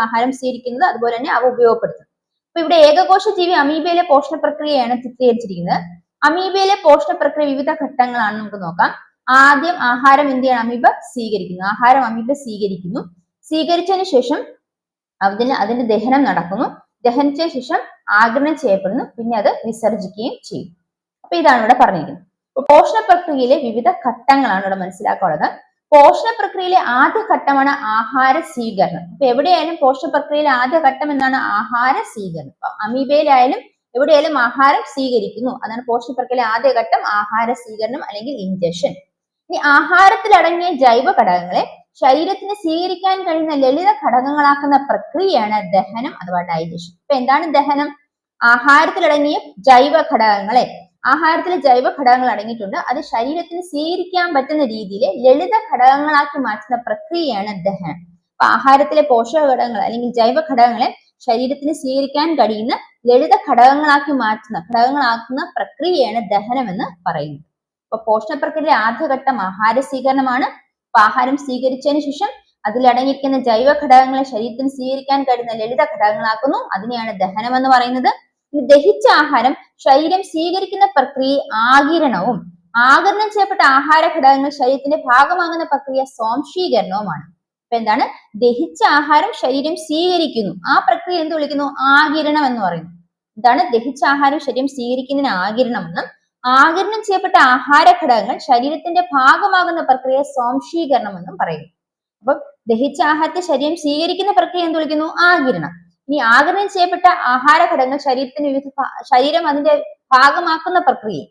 ആഹാരം സ്വീകരിക്കുന്നത്, അതുപോലെ തന്നെ അവ ഉപയോഗപ്പെടുത്തുന്നത്. അപ്പൊ ഇവിടെ ഏകകോശ ജീവി അമീബയിലെ പോഷണ പ്രക്രിയയാണ് ചിത്രീകരിച്ചിരിക്കുന്നത്. അമീബയിലെ പോഷണ പ്രക്രിയ വിവിധ ഘട്ടങ്ങളാണ് നമുക്ക് നോക്കാം. ആദ്യം ആഹാരം എന്ത് ചെയ്യണം? അമീബ സ്വീകരിക്കുന്നു. സ്വീകരിച്ചതിന് ശേഷം അതിന്റെ ദഹനം നടക്കുന്നു. ദഹനത്തിന് ശേഷം ആഗിരണം ചെയ്യപ്പെടുന്നു. പിന്നെ അത് വിസർജിക്കുകയും ചെയ്യും. അപ്പൊ ഇതാണ് ഇവിടെ പറഞ്ഞിരിക്കുന്നത്. പോഷണ പ്രക്രിയയിലെ വിവിധ ഘട്ടങ്ങളാണ് ഇവിടെ മനസ്സിലാക്കാനുള്ളത്. പോഷണ പ്രക്രിയയിലെ ആദ്യ ഘട്ടമാണ് ആഹാര സ്വീകരണം. അപ്പൊ എവിടെയായാലും പോഷണ പ്രക്രിയയിലെ ആദ്യ ഘട്ടം എന്താണ്? ആഹാര സ്വീകരണം. അപ്പൊ അമീബയിലായാലും എവിടെയായാലും ആഹാരം സ്വീകരിക്കുന്നു, അതാണ് പോഷണ പ്രക്രിയയിലെ ആദ്യ ഘട്ടം, ആഹാര സ്വീകരണം അല്ലെങ്കിൽ ഇൻജഷൻ. ഇനി ആഹാരത്തിൽ അടങ്ങിയ ജൈവ ഘടകങ്ങളെ ശരീരത്തിന് സ്വീകരിക്കാൻ കഴിയുന്ന ലളിത ഘടകങ്ങളാക്കുന്ന പ്രക്രിയയാണ് ദഹനം അഥവാ ഡൈജഷൻ. ഇപ്പൊ എന്താണ് ദഹനം? ആഹാരത്തിലടങ്ങിയ ജൈവ ഘടകങ്ങളെ, ആഹാരത്തിലെ ജൈവ ഘടകങ്ങൾ അടങ്ങിയിട്ടുണ്ട്, അത് ശരീരത്തിന് സ്വീകരിക്കാൻ പറ്റുന്ന രീതിയിൽ ലളിത ഘടകങ്ങളാക്കി മാറ്റുന്ന പ്രക്രിയയാണ് ദഹനം. അപ്പൊ ആഹാരത്തിലെ പോഷക ഘടകങ്ങൾ അല്ലെങ്കിൽ ജൈവ ഘടകങ്ങളെ ശരീരത്തിന് സ്വീകരിക്കാൻ കഴിയുന്ന ലളിത ഘടകങ്ങളാക്കുന്ന പ്രക്രിയയാണ് ദഹനം എന്ന് പറയുന്നത്. അപ്പൊ പോഷണ പ്രക്രിയയിലെ ആദ്യഘട്ടം ആഹാര സ്വീകരണമാണ്. അപ്പൊ ആഹാരം സ്വീകരിച്ചതിന് ശേഷം അതിലടങ്ങിയിരിക്കുന്ന ജൈവ ഘടകങ്ങളെ ശരീരത്തിന് സ്വീകരിക്കാൻ കഴിയുന്ന ലളിത ഘടകങ്ങളാക്കുന്നു, അതിനെയാണ് ദഹനം എന്ന് പറയുന്നത്. ദഹിച്ച ആഹാരം ശരീരം സ്വീകരിക്കുന്ന പ്രക്രിയ ആഗിരണവും, ആഗിരണം ചെയ്യപ്പെട്ട ആഹാര ഘടകങ്ങൾ ശരീരത്തിന്റെ ഭാഗമാകുന്ന പ്രക്രിയ സ്വാംശീകരണവുമാണ്. അപ്പൊ എന്താണ്? ദഹിച്ച ആഹാരം ശരീരം സ്വീകരിക്കുന്നു, ആ പ്രക്രിയ എന്ത് വിളിക്കുന്നു? ആഗിരണം എന്ന് പറയുന്നു. എന്താണ്? ദഹിച്ച ആഹാരം ശരീരം സ്വീകരിക്കുന്നതിന് ആഗിരണം എന്നും, ആഗിരണം ചെയ്യപ്പെട്ട ആഹാര ഘടകങ്ങൾ ശരീരത്തിന്റെ ഭാഗമാകുന്ന പ്രക്രിയ സ്വാംശീകരണം എന്നും പറയുന്നു. അപ്പൊ ദഹിച്ച ആഹാരത്തെ ശരീരം സ്വീകരിക്കുന്ന പ്രക്രിയ എന്ത് വിളിക്കുന്നു? ആഗിരണം. ഇനി ആഗിരണം ചെയ്യപ്പെട്ട ആഹാര ഘടകങ്ങൾ ശരീരം അതിന്റെ ഭാഗമാക്കുന്ന പ്രക്രിയ,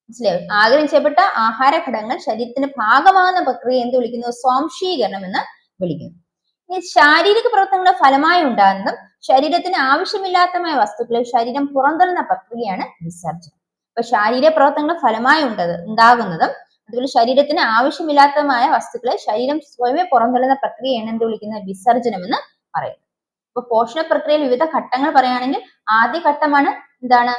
മനസ്സിലായോ? ആഗിരണം ചെയ്യപ്പെട്ട ആഹാര ഘടകങ്ങൾ ശരീരത്തിന്റെ ഭാഗമാകുന്ന പ്രക്രിയ എന്ത് വിളിക്കുന്നു? സ്വാംശീകരണം എന്ന് വിളിക്കുന്നു. ഇനി ശാരീരിക പ്രവർത്തനങ്ങളുടെ ഫലമായി ഉണ്ടാകുന്നതും ശരീരത്തിന് ആവശ്യമില്ലാത്തമായ വസ്തുക്കളെ ശരീരം പുറന്തള്ളുന്ന പ്രക്രിയയാണ് വിസർജനം. അപ്പൊ ശാരീരിക പ്രവർത്തനങ്ങളുടെ ഫലമായി ഉണ്ടാകുന്നതും അതുപോലെ ശരീരത്തിന് ആവശ്യമില്ലാത്തതുമായ വസ്തുക്കളെ ശരീരം സ്വയമേ പുറന്തള്ളുന്ന പ്രക്രിയയാണ് എന്ത് വിളിക്കുന്നത്? വിസർജനം എന്ന് പറയുന്നത്. അപ്പൊ പോഷണ പ്രക്രിയയിൽ വിവിധ ഘട്ടങ്ങൾ പറയുകയാണെങ്കിൽ ആദ്യ ഘട്ടമാണ് എന്താണ്?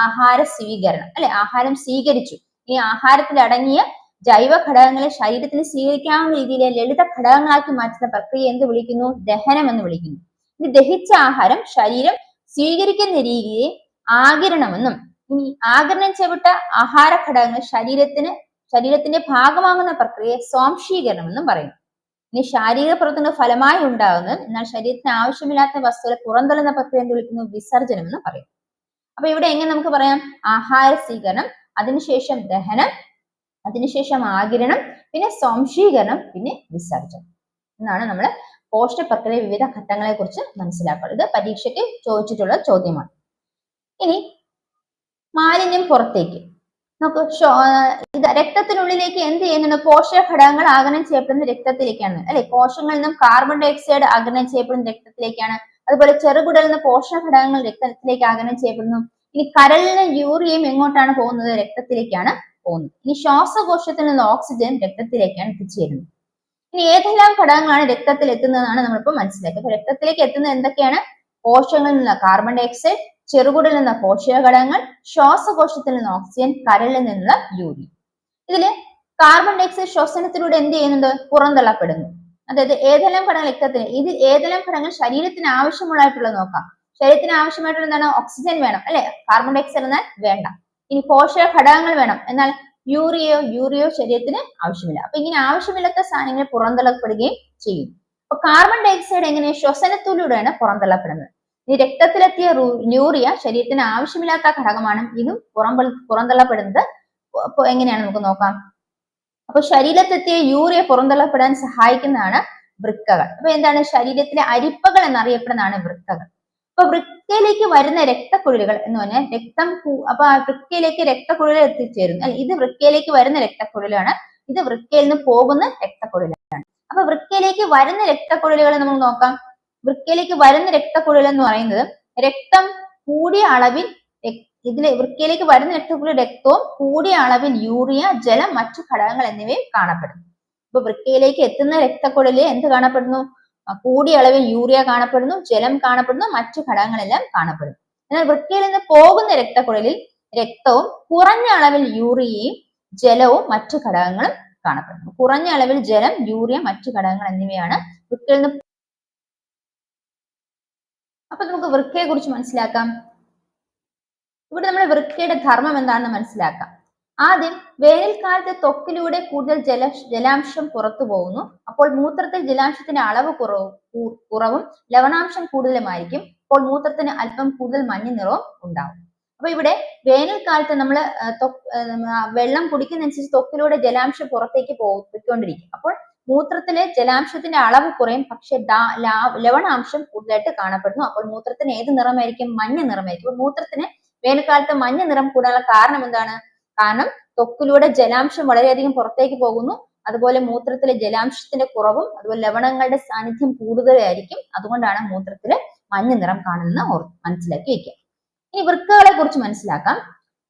ആഹാര സ്വീകരണം, അല്ലെ? ആഹാരം സ്വീകരിച്ചു. ഈ ആഹാരത്തിൽ അടങ്ങിയ ജൈവ ഘടകങ്ങളെ ശരീരത്തിന് സ്വീകരിക്കാവുന്ന രീതിയിലെ ലളിത ഘടകങ്ങളാക്കി മാറ്റുന്ന പ്രക്രിയ എന്ത് വിളിക്കുന്നു? ദഹനം എന്ന് വിളിക്കുന്നു. ഇനി ദഹിച്ച ആഹാരം ശരീരം സ്വീകരിക്കുന്ന രീതിയെ ആഗിരണമെന്നും, ഇനി ആഗിരണം ചെയ്യപ്പെട്ട ആഹാര ഘടകങ്ങൾ ശരീരത്തിന്റെ ഭാഗമാകുന്ന പ്രക്രിയയെ സ്വാംശീകരണം എന്നും പറയുന്നു. ഇനി ശാരീരിക പ്രവർത്തനങ്ങളുടെ ഫലമായി ഉണ്ടാകുന്നത് എന്നാൽ ശരീരത്തിന് ആവശ്യമില്ലാത്ത വസ്തുക്കളെ പുറന്തള്ളുന്ന പ്രക്രിയ എന്ത് വിളിക്കുന്നു? വിസർജനം എന്ന് പറയും. അപ്പൊ ഇവിടെ എങ്ങനെ നമുക്ക് പറയാം? ആഹാര സ്വീകരണം, അതിനുശേഷം ദഹനം, അതിനുശേഷം ആഗിരണം, പിന്നെ സ്വാംശീകരണം, പിന്നെ വിസർജനം എന്നാണ് നമ്മൾ പോഷണ പ്രക്രിയ വിവിധ ഘട്ടങ്ങളെ കുറിച്ച് മനസ്സിലാക്കുന്നത്. ഇത് പരീക്ഷയ്ക്ക് ചോദിച്ചിട്ടുള്ള ചോദ്യമാണ്. ഇനി മാലിന്യം പുറത്തേക്ക് നോക്കൂ. ഇത് രക്തത്തിനുള്ളിലേക്ക് എന്ത് ചെയ്യുന്നുണ്ട്? പോഷക ഘടകങ്ങൾ ആഗിരണം ചെയ്യപ്പെടുന്ന രക്തത്തിലേക്കാണ്, അല്ലെ? കോശങ്ങളിൽ നിന്നും കാർബൺ ഡൈ ഓക്സൈഡ് ആഗിരണം ചെയ്യപ്പെടുന്ന രക്തത്തിലേക്കാണ്. അതുപോലെ ചെറുകുടലിൽ നിന്ന് പോഷക ഘടകങ്ങൾ രക്തത്തിലേക്ക് ആഗിരണം ചെയ്യപ്പെടുന്നു. ഇനി കരളിന് യൂറിയയും എങ്ങോട്ടാണ് പോകുന്നത്? രക്തത്തിലേക്കാണ് പോകുന്നത്. ഇനി ശ്വാസകോശത്തിൽ നിന്ന് ഓക്സിജൻ രക്തത്തിലേക്കാണ് എത്തിച്ചേരുന്നത്. ഇനി ഏതെല്ലാം ഘടകങ്ങളാണ് രക്തത്തിൽ എത്തുന്നതെന്നാണ് നമ്മളിപ്പോൾ മനസ്സിലാക്കിയത്. അപ്പൊ രക്തത്തിലേക്ക് എത്തുന്നത് എന്തൊക്കെയാണ്? കോശങ്ങളിൽ നിന്ന് കാർബൺ ഡൈ ഓക്സൈഡ്, ചെറുകുടലിൽ നിന്ന് പോഷക ഘടകങ്ങൾ, ശ്വാസകോശത്തിൽ നിന്ന് ഓക്സിജൻ, കരളിൽ നിന്നുള്ള യൂറിൻ. ഇതില് കാർബൺ ഡൈ ഓക്സൈഡ് ശ്വസനത്തിലൂടെ എന്ത് ചെയ്യുന്നുണ്ട്? പുറന്തള്ളപ്പെടുന്നു. അതായത് ഏതെല്ലാം ഘടകങ്ങൾ രക്തത്തിന്, ഇതിൽ ഏതെല്ലാം ഘടകങ്ങൾ ശരീരത്തിന് ആവശ്യമുള്ളതായിട്ടുള്ളത് നോക്കാം. ശരീരത്തിന് ആവശ്യമായിട്ടുള്ള എന്താണ്? ഓക്സിജൻ വേണം, അല്ലെ? കാർബൺ ഡൈ ഓക്സൈഡ് എന്നാൽ വേണ്ട. ഇനി പോഷക ഘടകങ്ങൾ വേണം, എന്നാൽ യൂറിയോ ശരീരത്തിന് ആവശ്യമില്ല. അപ്പൊ ഇങ്ങനെ ആവശ്യമില്ലാത്ത സാധനങ്ങൾ പുറന്തള്ളപ്പെടുകയും ചെയ്യും. അപ്പൊ കാർബൺ ഡൈ ഓക്സൈഡ് എങ്ങനെ? ശ്വസനത്തിലൂടെയാണ് പുറന്തള്ളപ്പെടുന്നത്. ഈ രക്തത്തിലെത്തിയ യൂറിയ ശരീരത്തിന് ആവശ്യമില്ലാത്ത ഘടകമാണ്. ഇതും പുറന്തള്ളപ്പെടുന്നത് എങ്ങനെയാണ് നമുക്ക് നോക്കാം. അപ്പൊ ശരീരത്തെത്തിയ യൂറിയ പുറന്തള്ളപ്പെടാൻ സഹായിക്കുന്നതാണ് വൃക്കകൾ. അപ്പൊ എന്താണ്? ശരീരത്തിലെ അരിപ്പകൾ എന്നറിയപ്പെടുന്നതാണ് വൃക്കകൾ. അപ്പൊ വൃക്കയിലേക്ക് വരുന്ന രക്തക്കുഴലുകൾ എന്ന് പറഞ്ഞാൽ അപ്പൊ വൃക്കയിലേക്ക് രക്തക്കുഴലുകൾ എത്തിച്ചേരുന്നു, അല്ലെ? ഇത് വൃക്കയിലേക്ക് വരുന്ന രക്തക്കുഴലാണ്, ഇത് വൃക്കയിൽ നിന്ന് പോകുന്ന രക്തക്കുഴലാണ്. അപ്പൊ വൃക്കയിലേക്ക് വരുന്ന രക്തക്കുഴലുകൾ നമ്മൾ നോക്കാം. വൃക്കയിലേക്ക് വരുന്ന രക്തക്കുഴൽ എന്ന് പറയുന്നത് രക്തം കൂടിയ അളവിൽ, വൃക്കയിലേക്ക് വരുന്ന രക്തക്കുഴൽ രക്തവും കൂടിയ അളവിൽ യൂറിയ, ജലം, മറ്റു ഘടകങ്ങൾ എന്നിവയും കാണപ്പെടുന്നു. അപ്പൊ വൃക്കയിലേക്ക് എത്തുന്ന രക്തക്കുഴലിൽ എന്ത് കാണപ്പെടുന്നു? കൂടിയ അളവിൽ യൂറിയ കാണപ്പെടുന്നു, ജലം കാണപ്പെടുന്നു, മറ്റു ഘടകങ്ങളെല്ലാം കാണപ്പെടുന്നു. എന്നാൽ വൃക്കയിൽ നിന്ന് പോകുന്ന രക്തക്കുഴലിൽ രക്തവും കുറഞ്ഞ അളവിൽ യൂറിയയും ജലവും മറ്റു ഘടകങ്ങളും കാണപ്പെടുന്നു. കുറഞ്ഞ അളവിൽ ജലം, യൂറിയ, മറ്റു ഘടകങ്ങൾ എന്നിവയാണ് വൃക്കയിൽ നിന്ന്. അപ്പൊ നമുക്ക് വൃക്കയെ കുറിച്ച് മനസ്സിലാക്കാം. ഇവിടെ നമ്മൾ വൃക്കയുടെ ധർമ്മം എന്താണെന്ന് മനസ്സിലാക്കാം. ആദ്യം വേനൽക്കാലത്ത് ത്വക്കിലൂടെ കൂടുതൽ ജലാംശം പുറത്തു പോകുന്നു. അപ്പോൾ മൂത്രത്തിൽ ജലാംശത്തിന്റെ അളവ് കുറവും ലവണാംശം കൂടുതലുമായിരിക്കും. അപ്പോൾ മൂത്രത്തിന് അല്പം കൂടുതൽ മഞ്ഞ നിറവും ഉണ്ടാവും. അപ്പൊ ഇവിടെ വേനൽക്കാലത്ത് നമ്മൾ വെള്ളം കുടിക്കുന്നതനുസരിച്ച് ത്വക്കിലൂടെ ജലാംശം പുറത്തേക്ക് പോയിക്കൊണ്ടിരിക്കും. അപ്പോൾ മൂത്രത്തിലെ ജലാംശത്തിന്റെ അളവ് കുറയും, പക്ഷെ ലവണാംശം കൂടുതലായിട്ട് കാണപ്പെടുന്നു. അപ്പോൾ മൂത്രത്തിന് ഏത് നിറമായിരിക്കും? മഞ്ഞ നിറമായിരിക്കും. അപ്പോൾ മൂത്രത്തിന് വേനൽക്കാലത്ത് മഞ്ഞ നിറം കൂടാനുള്ള കാരണം എന്താണ്? കാരണം ത്വക്കിലൂടെ ജലാംശം വളരെയധികം പുറത്തേക്ക് പോകുന്നു. അതുപോലെ മൂത്രത്തിലെ ജലാംശത്തിന്റെ കുറവും അതുപോലെ ലവണങ്ങളുടെ സാന്നിധ്യം കൂടുതലായിരിക്കും. അതുകൊണ്ടാണ് മൂത്രത്തില് മഞ്ഞ നിറം കാണുന്നത് മനസ്സിലാക്കി വെക്കുക. ഇനി വൃക്കകളെ കുറിച്ച് മനസ്സിലാക്കാം.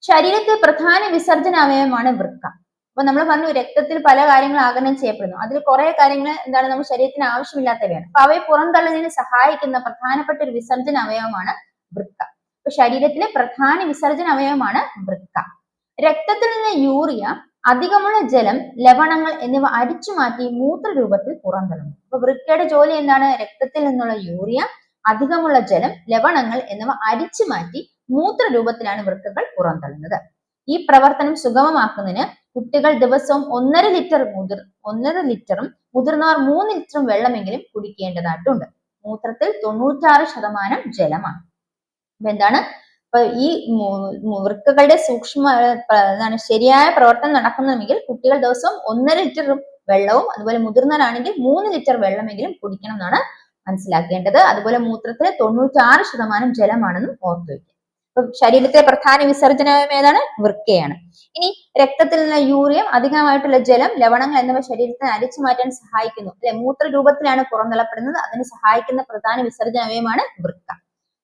ശരീരത്തെ പ്രധാന വിസർജന അവയവമാണ് വൃക്ക. അപ്പൊ നമ്മൾ പറഞ്ഞു രക്തത്തിൽ പല കാര്യങ്ങൾ ആഗിരണം ചെയ്യപ്പെടുന്നു. അതിൽ കുറെ കാര്യങ്ങൾ എന്താണ് നമ്മുടെ ശരീരത്തിന് ആവശ്യമില്ലാത്തവയാണ്. അപ്പൊ അവയെ പുറന്തള്ളുന്നതിന് സഹായിക്കുന്ന പ്രധാനപ്പെട്ട ഒരു വിസർജന അവയവമാണ് വൃക്ക. അപ്പൊ ശരീരത്തിലെ പ്രധാന വിസർജന അവയവമാണ് വൃക്ക. രക്തത്തിൽ നിന്ന് യൂറിയ, അധികമുള്ള ജലം, ലവണങ്ങൾ എന്നിവ അരിച്ചു മാറ്റി മൂത്രരൂപത്തിൽ പുറന്തള്ളുന്നു. അപ്പൊ വൃക്കയുടെ ജോലി എന്താണ്? രക്തത്തിൽ നിന്നുള്ള യൂറിയ, അധികമുള്ള ജലം, ലവണങ്ങൾ എന്നിവ അരിച്ചു മാറ്റി മൂത്രരൂപത്തിലാണ് വൃക്കകൾ പുറന്തള്ളുന്നത്. ഈ പ്രവർത്തനം സുഗമമാക്കുന്നതിന് കുട്ടികൾ ദിവസവും 1.5 ലിറ്ററും മുതിർന്നവർ 3 ലിറ്ററും വെള്ളമെങ്കിലും കുടിക്കേണ്ടതായിട്ടുണ്ട്. മൂത്രത്തിൽ 96% ജലമാണ്. അപ്പൊ എന്താണ്? അപ്പൊ ഈ വൃക്കകളുടെ ശരിയായ പ്രവർത്തനം നടക്കണമെങ്കിൽ കുട്ടികൾ ദിവസവും 1.5 ലിറ്റർ വെള്ളവും അതുപോലെ മുതിർന്നവരാണെങ്കിൽ 3 ലിറ്റർ വെള്ളമെങ്കിലും കുടിക്കണം എന്നാണ് മനസ്സിലാക്കേണ്ടത്. അതുപോലെ മൂത്രത്തിൽ 96% ജലമാണെന്നും ഓർത്തു വയ്ക്കുക. അപ്പൊ ശരീരത്തിലെ പ്രധാന വിസർജനം ഏതാണ്? വൃക്കയാണ്. ഇനി രക്തത്തിൽ നിന്ന് യൂറിയം, അധികമായിട്ടുള്ള ജലം, ലവണങ്ങൾ എന്നിവ ശരീരത്തിന് അരിച്ചു മാറ്റാൻ സഹായിക്കുന്നു അല്ലെ? മൂത്ര രൂപത്തിലാണ് പുറന്തള്ളപ്പെടുന്നത്. അതിന് സഹായിക്കുന്ന പ്രധാന വിസർജന അവയവമാണ് വൃക്ക.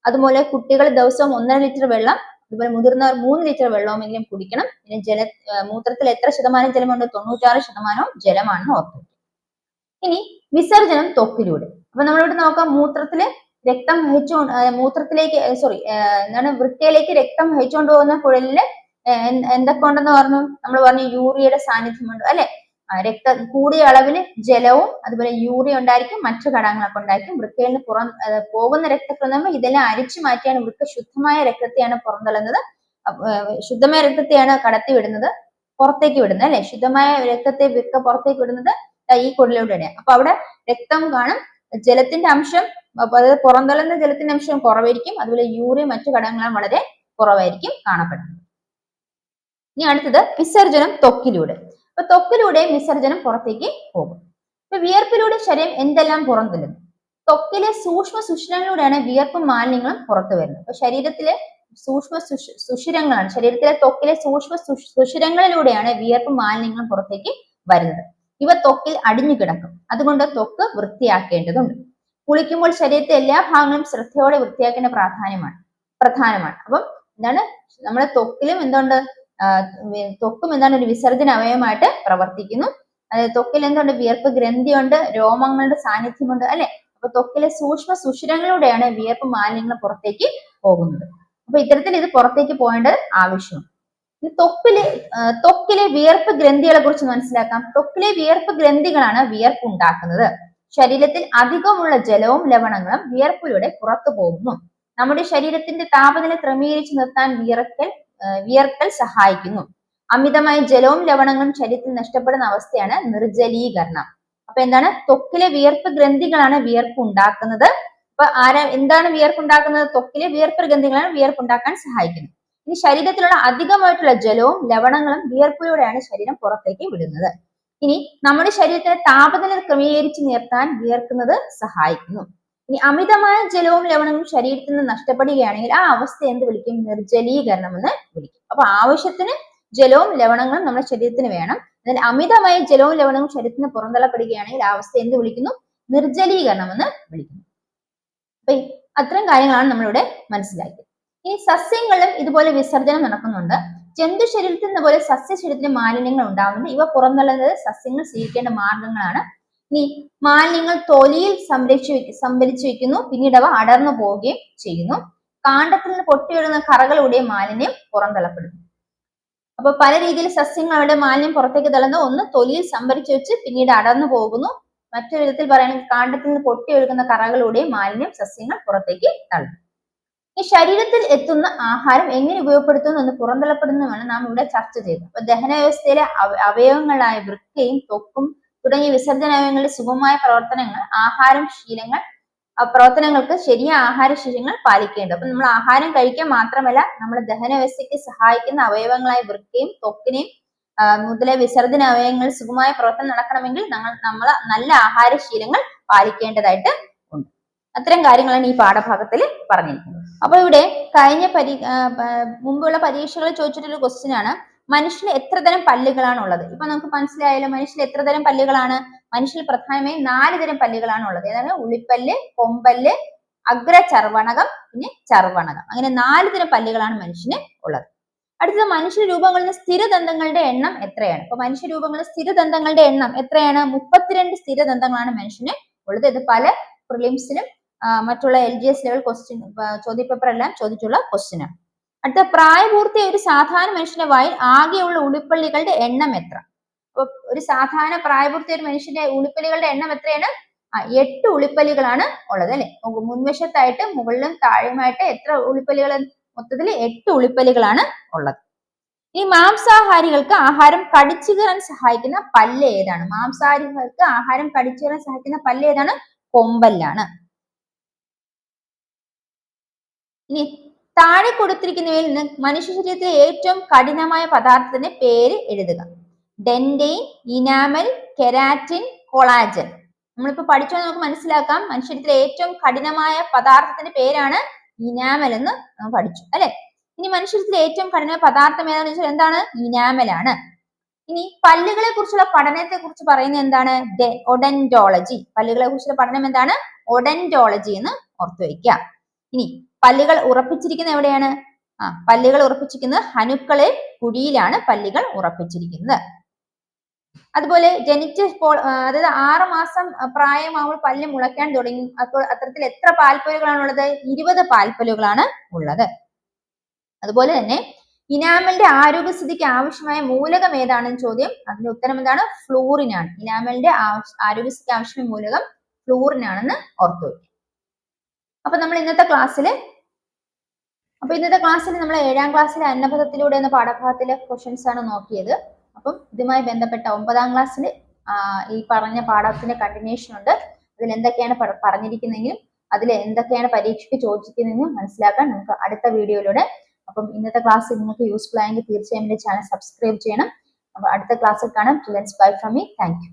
അതുപോലെ കുട്ടികൾ ദിവസവും 1.5 ലിറ്റർ വെള്ളം, അതുപോലെ മുതിർന്നവർ 3 ലിറ്റർ വെള്ളവുമെങ്കിലും കുടിക്കണം. പിന്നെ മൂത്രത്തിൽ എത്ര ശതമാനം ജലമുണ്ട്? 96% ജലമാണെന്ന് ഓർത്തു. ഇനി വിസർജനം ത്വക്കിലൂടെ. അപ്പൊ നമ്മളിവിടെ നോക്കാം, മൂത്രത്തില് രക്തം വൃക്കയിലേക്ക് രക്തം വഹിച്ചുകൊണ്ട് പോകുന്ന കുഴലില് എന്തൊക്കെ ഉണ്ടെന്ന് പറഞ്ഞു? നമ്മൾ പറഞ്ഞു യൂറിയയുടെ സാന്നിധ്യമുണ്ട് അല്ലെ? കൂടിയ അളവില് ജലവും അതുപോലെ യൂറിയ ഉണ്ടായിരിക്കും, മറ്റു ഘടകങ്ങളൊക്കെ ഉണ്ടായിരിക്കും. വൃക്കയിൽ നിന്ന് പോകുന്ന രക്തപ്രവാഹം ഇതെല്ലാം അരിച്ചു മാറ്റിയാണ് വൃക്ക ശുദ്ധമായ രക്തത്തെയാണ് പുറന്തള്ളുന്നത്. ശുദ്ധമായ രക്തത്തെയാണ് കടത്തി വിടുന്നത്, പുറത്തേക്ക് വിടുന്നത് അല്ലെ? ശുദ്ധമായ രക്തത്തെ വൃക്ക പുറത്തേക്ക് വിടുന്നത് ഈ കുഴലിലൂടെയാണ്. അപ്പൊ അവിടെ രക്തം കാണും, ജലത്തിന്റെ അംശം, അതായത് പുറന്തള്ളുന്ന ജലത്തിന്റെ അംശം കുറവായിരിക്കും. അതുപോലെ യൂറിയ മറ്റു ഘടകങ്ങളും വളരെ കുറവായിരിക്കും കാണപ്പെടുന്നത്. ഇനി അടുത്തത് വിസർജനം ത്വക്കിലൂടെ. അപ്പൊ ത്വക്കിലൂടെ വിസർജനം പുറത്തേക്ക് പോകും. ഇപ്പൊ വിയർപ്പിലൂടെ ശരീരം എന്തെല്ലാം പുറന്തള്ളുന്നു? ത്വക്കിലെ സൂക്ഷ്മ സുഷിരങ്ങളിലൂടെയാണ് വിയർപ്പും മാലിന്യങ്ങളും പുറത്തു വരുന്നത്. അപ്പൊ ശരീരത്തിലെ സൂക്ഷ്മ സുഷിരങ്ങളാണ്, ശരീരത്തിലെ ത്വക്കിലെ സൂക്ഷ്മ സുഷിരങ്ങളിലൂടെയാണ് വിയർപ്പും മാലിന്യങ്ങളും പുറത്തേക്ക് വരുന്നത്. ഇവ ത്വക്കിൽ അടിഞ്ഞു കിടക്കും. അതുകൊണ്ട് ത്വക്ക് വൃത്തിയാക്കേണ്ടതുണ്ട്. കുളിക്കുമ്പോൾ ശരീരത്തെ എല്ലാ ഭാഗങ്ങളും ശ്രദ്ധയോടെ വൃത്തിയാക്കേണ്ട പ്രധാനമാണ്. അപ്പം എന്താണ്? നമ്മുടെ ത്വക്കിലും എന്തുണ്ട്? ത്വക്കും എന്താണ്? ഒരു വിസർജന അവയവമായിട്ട് പ്രവർത്തിക്കുന്നു. അതായത് ത്വക്കിൽ എന്തുണ്ട്? വിയർപ്പ് ഗ്രന്ഥിയുണ്ട്, രോമങ്ങളുടെ സാന്നിധ്യമുണ്ട് അല്ലെ? അപ്പൊ ത്വക്കിലെ സൂക്ഷ്മ സുഷിരങ്ങളിലൂടെയാണ് വിയർപ്പ് മാലിന്യങ്ങൾ പുറത്തേക്ക് പോകുന്നത്. അപ്പൊ ഇത്തരത്തിൽ ഇത് പുറത്തേക്ക് പോകേണ്ടത് ആവശ്യമാണ്. ത്വക്കിലെ വിയർപ്പ് ഗ്രന്ഥികളെ കുറിച്ച് മനസ്സിലാക്കാം. ത്വക്കിലെ വിയർപ്പ് ഗ്രന്ഥികളാണ് വിയർപ്പ് ഉണ്ടാക്കുന്നത്. ശരീരത്തിൽ അധികമുള്ള ജലവും ലവണങ്ങളും വിയർപ്പിലൂടെ പുറത്തു പോകുന്നു. നമ്മുടെ ശരീരത്തിന്റെ താപനില ക്രമീകരിച്ചു നിർത്താൻ വിയർക്കൽ സഹായിക്കുന്നു. അമിതമായ ജലവും ലവണങ്ങളും ശരീരത്തിൽ നഷ്ടപ്പെടുന്ന അവസ്ഥയാണ് നിർജ്ജലീകരണം. അപ്പൊ എന്താണ്? ത്വക്കിലെ വിയർപ്പ് ഗ്രന്ഥികളാണ് വിയർപ്പ് ഉണ്ടാക്കുന്നത്. അപ്പൊ എന്താണ് വിയർപ്പ് ഉണ്ടാക്കുന്നത്? ത്വക്കിലെ വിയർപ്പ് ഗ്രന്ഥികളാണ് വിയർപ്പ് ഉണ്ടാക്കാൻ സഹായിക്കുന്നത്. ഇനി ശരീരത്തിലുള്ള അധികമായിട്ടുള്ള ജലവും ലവണങ്ങളും വിയർപ്പിലൂടെയാണ് ശരീരം പുറത്തേക്ക് വിടുന്നത്. ഇനി നമ്മുടെ ശരീരത്തിലെ താപനില ക്രമീകരിച്ച് നിർത്താൻ വിയർക്കുന്നത് സഹായിക്കുന്നു. ഇനി അമിതമായ ജലവും ലവണങ്ങളും ശരീരത്തിൽ നിന്ന് നഷ്ടപ്പെടുകയാണെങ്കിൽ ആ അവസ്ഥ എന്ത് വിളിക്കും? നിർജ്ജലീകരണം എന്ന് വിളിക്കും. അപ്പൊ ആവശ്യത്തിന് ജലവും ലവണങ്ങളും നമ്മുടെ ശരീരത്തിന് വേണം. എന്നാൽ അമിതമായ ജലവും ലവണങ്ങളും ശരീരത്തിന് പുറന്തള്ളപ്പെടുകയാണെങ്കിൽ ആ അവസ്ഥ എന്ത് വിളിക്കുന്നു? നിർജ്ജലീകരണം എന്ന് വിളിക്കുന്നു. അപ്പൊ അത്തരം കാര്യങ്ങളാണ് നമ്മളിവിടെ മനസ്സിലാക്കിയത്. ഇനി സസ്യങ്ങളിലും ഇതുപോലെ വിസർജനം നടക്കുന്നുണ്ട്. ജന്തു ശരീരത്തിൽ നിന്ന് പോലെ സസ്യ ശരീരത്തിന് മാലിന്യങ്ങൾ ഉണ്ടാവുന്നുണ്ട്. ഇവ പുറന്തള്ളുന്നത് സസ്യങ്ങൾ സ്വീകരിക്കേണ്ട മാർഗങ്ങളാണ്. ഇനി മാലിന്യങ്ങൾ തൊലിയിൽ സംഭരിച്ചു വെക്കുന്നു, പിന്നീട് അവ അടർന്നു പോവുകയും ചെയ്യുന്നു. കാണ്ഡത്തിൽ നിന്ന് പൊട്ടിയൊഴുകുന്ന കറകളിലൂടെ മാലിന്യം പുറന്തള്ളപ്പെടുന്നു. അപ്പൊ പല രീതിയിൽ സസ്യങ്ങൾ അവിടെ മാലിന്യം പുറത്തേക്ക് തള്ളുന്നത്, ഒന്ന് തൊലിയിൽ സംഭരിച്ചു വെച്ച് പിന്നീട് അടർന്നു പോകുന്നു. മറ്റൊരു വിധത്തിൽ പറയുകയാണെങ്കിൽ കാണ്ഡത്തിൽ നിന്ന് പൊട്ടിയൊഴുകുന്ന കറകളിലൂടെ മാലിന്യം സസ്യങ്ങൾ പുറത്തേക്ക് തള്ളുന്നു. ഈ ശരീരത്തിൽ എത്തുന്ന ആഹാരം എങ്ങനെ ഉപയോഗപ്പെടുത്തുന്നു എന്ന് പുറന്തള്ളപ്പെടുന്നതാണ് നാം ഇവിടെ ചർച്ച ചെയ്തത്. അപ്പൊ ദഹന വ്യവസ്ഥയിലെ അവയവങ്ങളായ വൃക്കയും ത്വക്കും തുടങ്ങിയ വിസർജന അവയവങ്ങളുടെ സുഗമമായ പ്രവർത്തനങ്ങൾ, ആഹാരം, ശീലങ്ങൾ, പ്രവർത്തനങ്ങൾക്ക് ശരിയായ ആഹാരശീലങ്ങൾ പാലിക്കേണ്ടത്. അപ്പൊ നമ്മൾ ആഹാരം കഴിക്കാൻ മാത്രമല്ല നമ്മുടെ ദഹന വ്യവസ്ഥയ്ക്ക് സഹായിക്കുന്ന അവയവങ്ങളായ വൃക്കയും ത്വക്കിനെയും മുതലെ വിസർജന അവയവങ്ങൾ സുഗമമായ പ്രവർത്തനം നടക്കണമെങ്കിൽ നമ്മൾ നല്ല ആഹാരശീലങ്ങൾ പാലിക്കേണ്ടതായിട്ട് ഉണ്ട്. അത്തരം കാര്യങ്ങളാണ് ഈ പാഠഭാഗത്തിൽ പറഞ്ഞിരിക്കുന്നത്. അപ്പൊ ഇവിടെ കഴിഞ്ഞ മുമ്പുള്ള പരീക്ഷകളിൽ ചോദിച്ചിട്ടുള്ള ക്വസ്റ്റ്യൻ ആണ്, മനുഷ്യന് എത്ര തരം പല്ലുകളാണ് ഉള്ളത്? ഇപ്പൊ നമുക്ക് മനസ്സിലായല്ലോ മനുഷ്യന് എത്ര തരം പല്ലുകളാണ്? മനുഷ്യന് പ്രധാനമായും 4 തരം പല്ലുകളാണ് ഉള്ളത്. ഏതാണ്? ഉളിപ്പല്ല്, കൊമ്പല്ല്, അഗ്രചർവണകം, പിന്നെ ചർവണകം. അങ്ങനെ 4 തരം പല്ലുകളാണ് മനുഷ്യന് ഉള്ളത്. അടുത്തത് മനുഷ്യ രൂപം കൊള്ളുന്ന സ്ഥിരദന്തങ്ങളുടെ എണ്ണം എത്രയാണ്? അപ്പൊ മനുഷ്യ രൂപങ്ങളുടെ സ്ഥിരദന്തങ്ങളുടെ എണ്ണം എത്രയാണ്? 32 സ്ഥിരദന്തങ്ങളാണ് മനുഷ്യന് ഉള്ളത്. ഇത് പല പ്രിലിംസിലും മറ്റുള്ള LGS ലെവൽ ക്വസ്റ്റ്യൻ ചോദ്യപേപ്പർ എല്ലാം ചോദിച്ചുള്ള ക്വസ്റ്റ്യൻ ആണ്. അടുത്ത പ്രായപൂർത്തിയായ ഒരു സാധാരണ മനുഷ്യന്റെ വായിൽ ആകെയുള്ള ഉളിപ്പല്ലുകളുടെ എണ്ണം എത്ര? അപ്പൊ ഒരു സാധാരണ പ്രായപൂർത്തിയായ ഒരു മനുഷ്യന്റെ ഉളിപ്പല്ലുകളുടെ എണ്ണം എത്രയാണ്? 8 ഉളിപ്പല്ലുകളാണ് ഉള്ളത് അല്ലെ. മുൻവശത്തായിട്ട് മുകളിലും താഴെയുമായിട്ട് എത്ര ഉളിപ്പല്ലുകൾ? മൊത്തത്തിൽ 8 ഉളിപ്പല്ലുകളാണ് ഉള്ളത്. ഈ മാംസാഹാരികൾക്ക് ആഹാരം കടിച്ചു കയറാൻ സഹായിക്കുന്ന പല്ല് ഏതാണ്? മാംസാഹാരികൾക്ക് ആഹാരം കടിച്ചു കയറാൻ സഹായിക്കുന്ന പല്ല് ഏതാണ്? കൊമ്പല്ലാണ്. ഇനി താഴെ കൊടുത്തിരിക്കുന്നവയിൽ നിന്ന് മനുഷ്യ ശരീരത്തിലെ ഏറ്റവും കഠിനമായ പദാർത്ഥത്തിന്റെ പേര് എഴുതുക. Dentine, enamel, keratin, collagen. നമ്മളിപ്പോ പഠിച്ചാൽ നമുക്ക് മനസ്സിലാക്കാം മനുഷ്യരിലെ ഏറ്റവും കഠിനമായ പദാർത്ഥത്തിന്റെ പേരാണ് ഇനാമൽ എന്ന് നമ്മൾ പഠിച്ചു അല്ലെ. ഇനി മനുഷ്യരിലെ ഏറ്റവും കഠിനമായ പദാർത്ഥം ഏതാണെന്ന് വെച്ചാൽ എന്താണ്? ഇനാമൽ ആണ്. ഇനി പല്ലുകളെ കുറിച്ചുള്ള പഠനത്തെ കുറിച്ച് പറയുന്നത് എന്താണ്? ഒഡന്റോളജി. പല്ലുകളെ കുറിച്ചുള്ള പഠനം എന്താണ്? ഒഡന്റോളജി എന്ന് ഓർത്തു വയ്ക്കുക. ഇനി പല്ലുകൾ ഉറപ്പിച്ചിരിക്കുന്നത് എവിടെയാണ്? പല്ലുകൾ ഉറപ്പിച്ചിരിക്കുന്നത് ഹനുക്കളെ കുഴിയിലാണ് പല്ലുകൾ ഉറപ്പിച്ചിരിക്കുന്നത്. അതുപോലെ ജനിച്ചപ്പോൾ അതായത് 6 മാസം പ്രായമാകുമ്പോൾ പല്ല് മുളയ്ക്കാൻ തുടങ്ങി. അപ്പോൾ അത്തരത്തിൽ എത്ര പാൽപ്പല്ലുകളാണ് ഉള്ളത്? 20 പാൽപ്പല്ലുകളാണ് ഉള്ളത്. അതുപോലെ തന്നെ ഇനാമലിന്റെ ആരോഗ്യസ്ഥിതിക്ക് ആവശ്യമായ മൂലകം ഏതാണെന്ന് ചോദ്യം. അതിന്റെ ഉത്തരം എന്താണ്? ഫ്ലൂറിൻ ആണ്. ഇനാമലിന്റെ ആരോഗ്യസ്ഥിതിക്ക് ആവശ്യമായ മൂലകം ഫ്ലൂറിൻ ആണെന്ന് ഓർത്തു വയ്ക്കുക. അപ്പൊ നമ്മൾ ഇന്നത്തെ ക്ലാസ്സിൽ നമ്മൾ 7ാം ക്ലാസ്സിലെ അന്നപഥത്തിലൂടെ എന്ന പാഠഭാഗത്തിലെ ക്വസ്റ്റ്യൻസ് ആണ് നോക്കിയത്. അപ്പം ഇതുമായി ബന്ധപ്പെട്ട 9ാം ക്ലാസ്സിൽ ഈ പറഞ്ഞ പാഠത്തിന്റെ കണ്ടിന്യൂഷൻ ഉണ്ട്. അതിൽ എന്തൊക്കെയാണ് പറഞ്ഞിരിക്കുന്നതെങ്കിലും അതിൽ എന്തൊക്കെയാണ് പരീക്ഷയ്ക്ക് ചോദിച്ചിരിക്കുന്നതെന്നും മനസ്സിലാക്കാൻ നമുക്ക് അടുത്ത വീഡിയോയിലൂടെ. അപ്പം ഇന്നത്തെ ക്ലാസ് നിങ്ങൾക്ക് യൂസ്ഫുൾ ആയെങ്കിൽ തീർച്ചയായും എന്റെ ചാനൽ സബ്സ്ക്രൈബ് ചെയ്യണം. അപ്പൊ അടുത്ത ക്ലാസ്സിൽ കാണാം. Bye from me. Thank you.